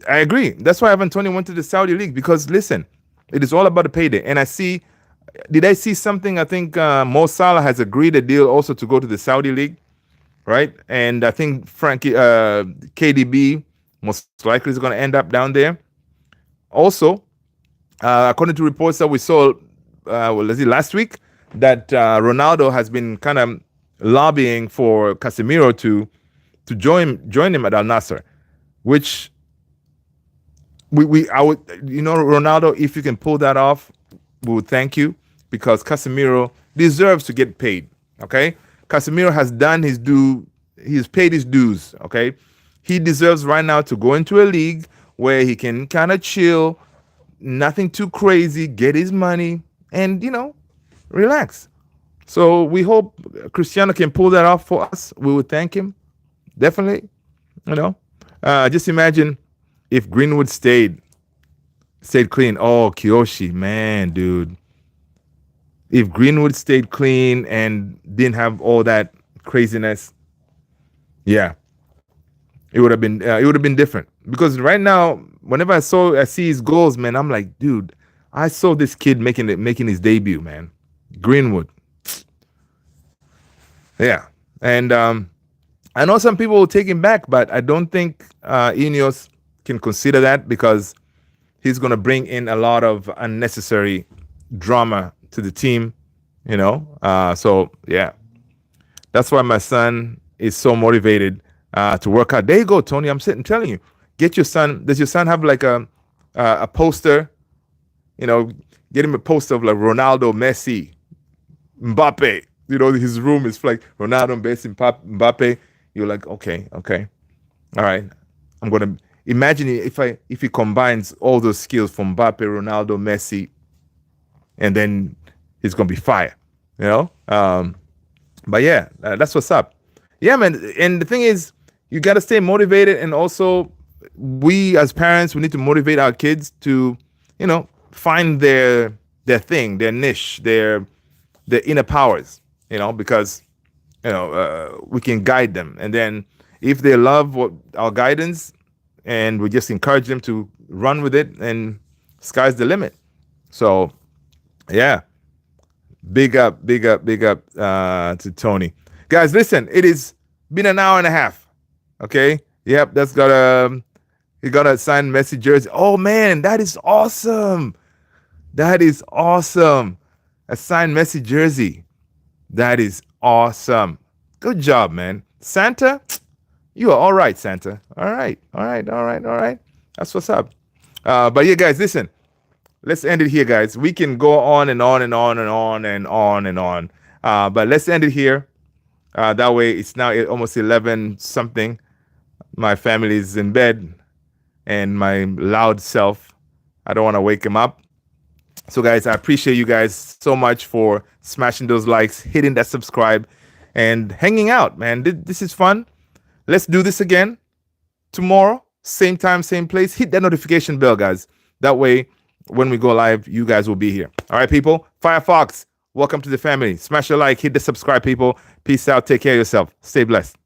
[SPEAKER 1] I agree. That's why Ivan Toney went to the Saudi League because, listen, it is all about the payday. And did I see something? I think Mo Salah has agreed a deal also to go to the Saudi League, right? And I think KDB most likely is going to end up down there. Also, according to reports that we saw, last week, that Ronaldo has been kind of lobbying for Casemiro to join him at Al Nassr, which I would, you know, Ronaldo, if you can pull that off, we would thank you because Casemiro deserves to get paid. Okay, Casemiro has done his due. He's paid his dues. Okay, he deserves right now to go into a league where he can kind of chill, nothing too crazy, get his money, and, you know, relax. So we hope Cristiano can pull that off for us. We would thank him, definitely. You know, just imagine if Greenwood stayed clean. Oh, Kiyoshi, man, dude. If Greenwood stayed clean and didn't have all that craziness, yeah, it would have been different. Because right now, whenever I see his goals, man, I'm like, dude, I saw this kid making his debut, man. Greenwood. Yeah. And I know some people will take him back, but I don't think Ineos can consider that because he's going to bring in a lot of unnecessary drama to the team, you know. So, yeah. That's why my son is so motivated to work out. There you go, Tony. I'm telling you. Get your son. Does your son have like a poster? You know, get him a poster of like Ronaldo, Messi, Mbappe. his room is like Ronaldo, Messi, Mbappe. You're like, okay, all right. I'm gonna imagine if he combines all those skills from Mbappe, Ronaldo, Messi, and then he's gonna be fire. But yeah, that's what's up. Yeah, man. And the thing is, you gotta stay motivated, and also we as parents, we need to motivate our kids to, find their thing, their niche, their inner powers. Because we can guide them, and then if they love our guidance, and we just encourage them to run with it, and sky's the limit. So, yeah, big up to Tony. Guys, listen, it has been an hour and a half. Okay, yep, that's he got a signed Messi jersey. Oh man, that is awesome. That is awesome. A signed Messi jersey. That is awesome. Good job, man. Santa, you are all right, Santa. All right. That's what's up. But yeah, guys, listen. Let's end it here, guys. We can go on and on and on and on and on and on. But let's end it here. That way, it's now almost 11 something. My family is in bed, and my loud self, I don't want to wake him up. So, guys, I appreciate you guys so much for smashing those likes, hitting that subscribe, and hanging out, man. This is fun. Let's do this again tomorrow, same time, same place. Hit that notification bell, guys. That way, when we go live, you guys will be here. All right, people. Firefox, welcome to the family. Smash a like, hit the subscribe, people. Peace out. Take care of yourself. Stay blessed.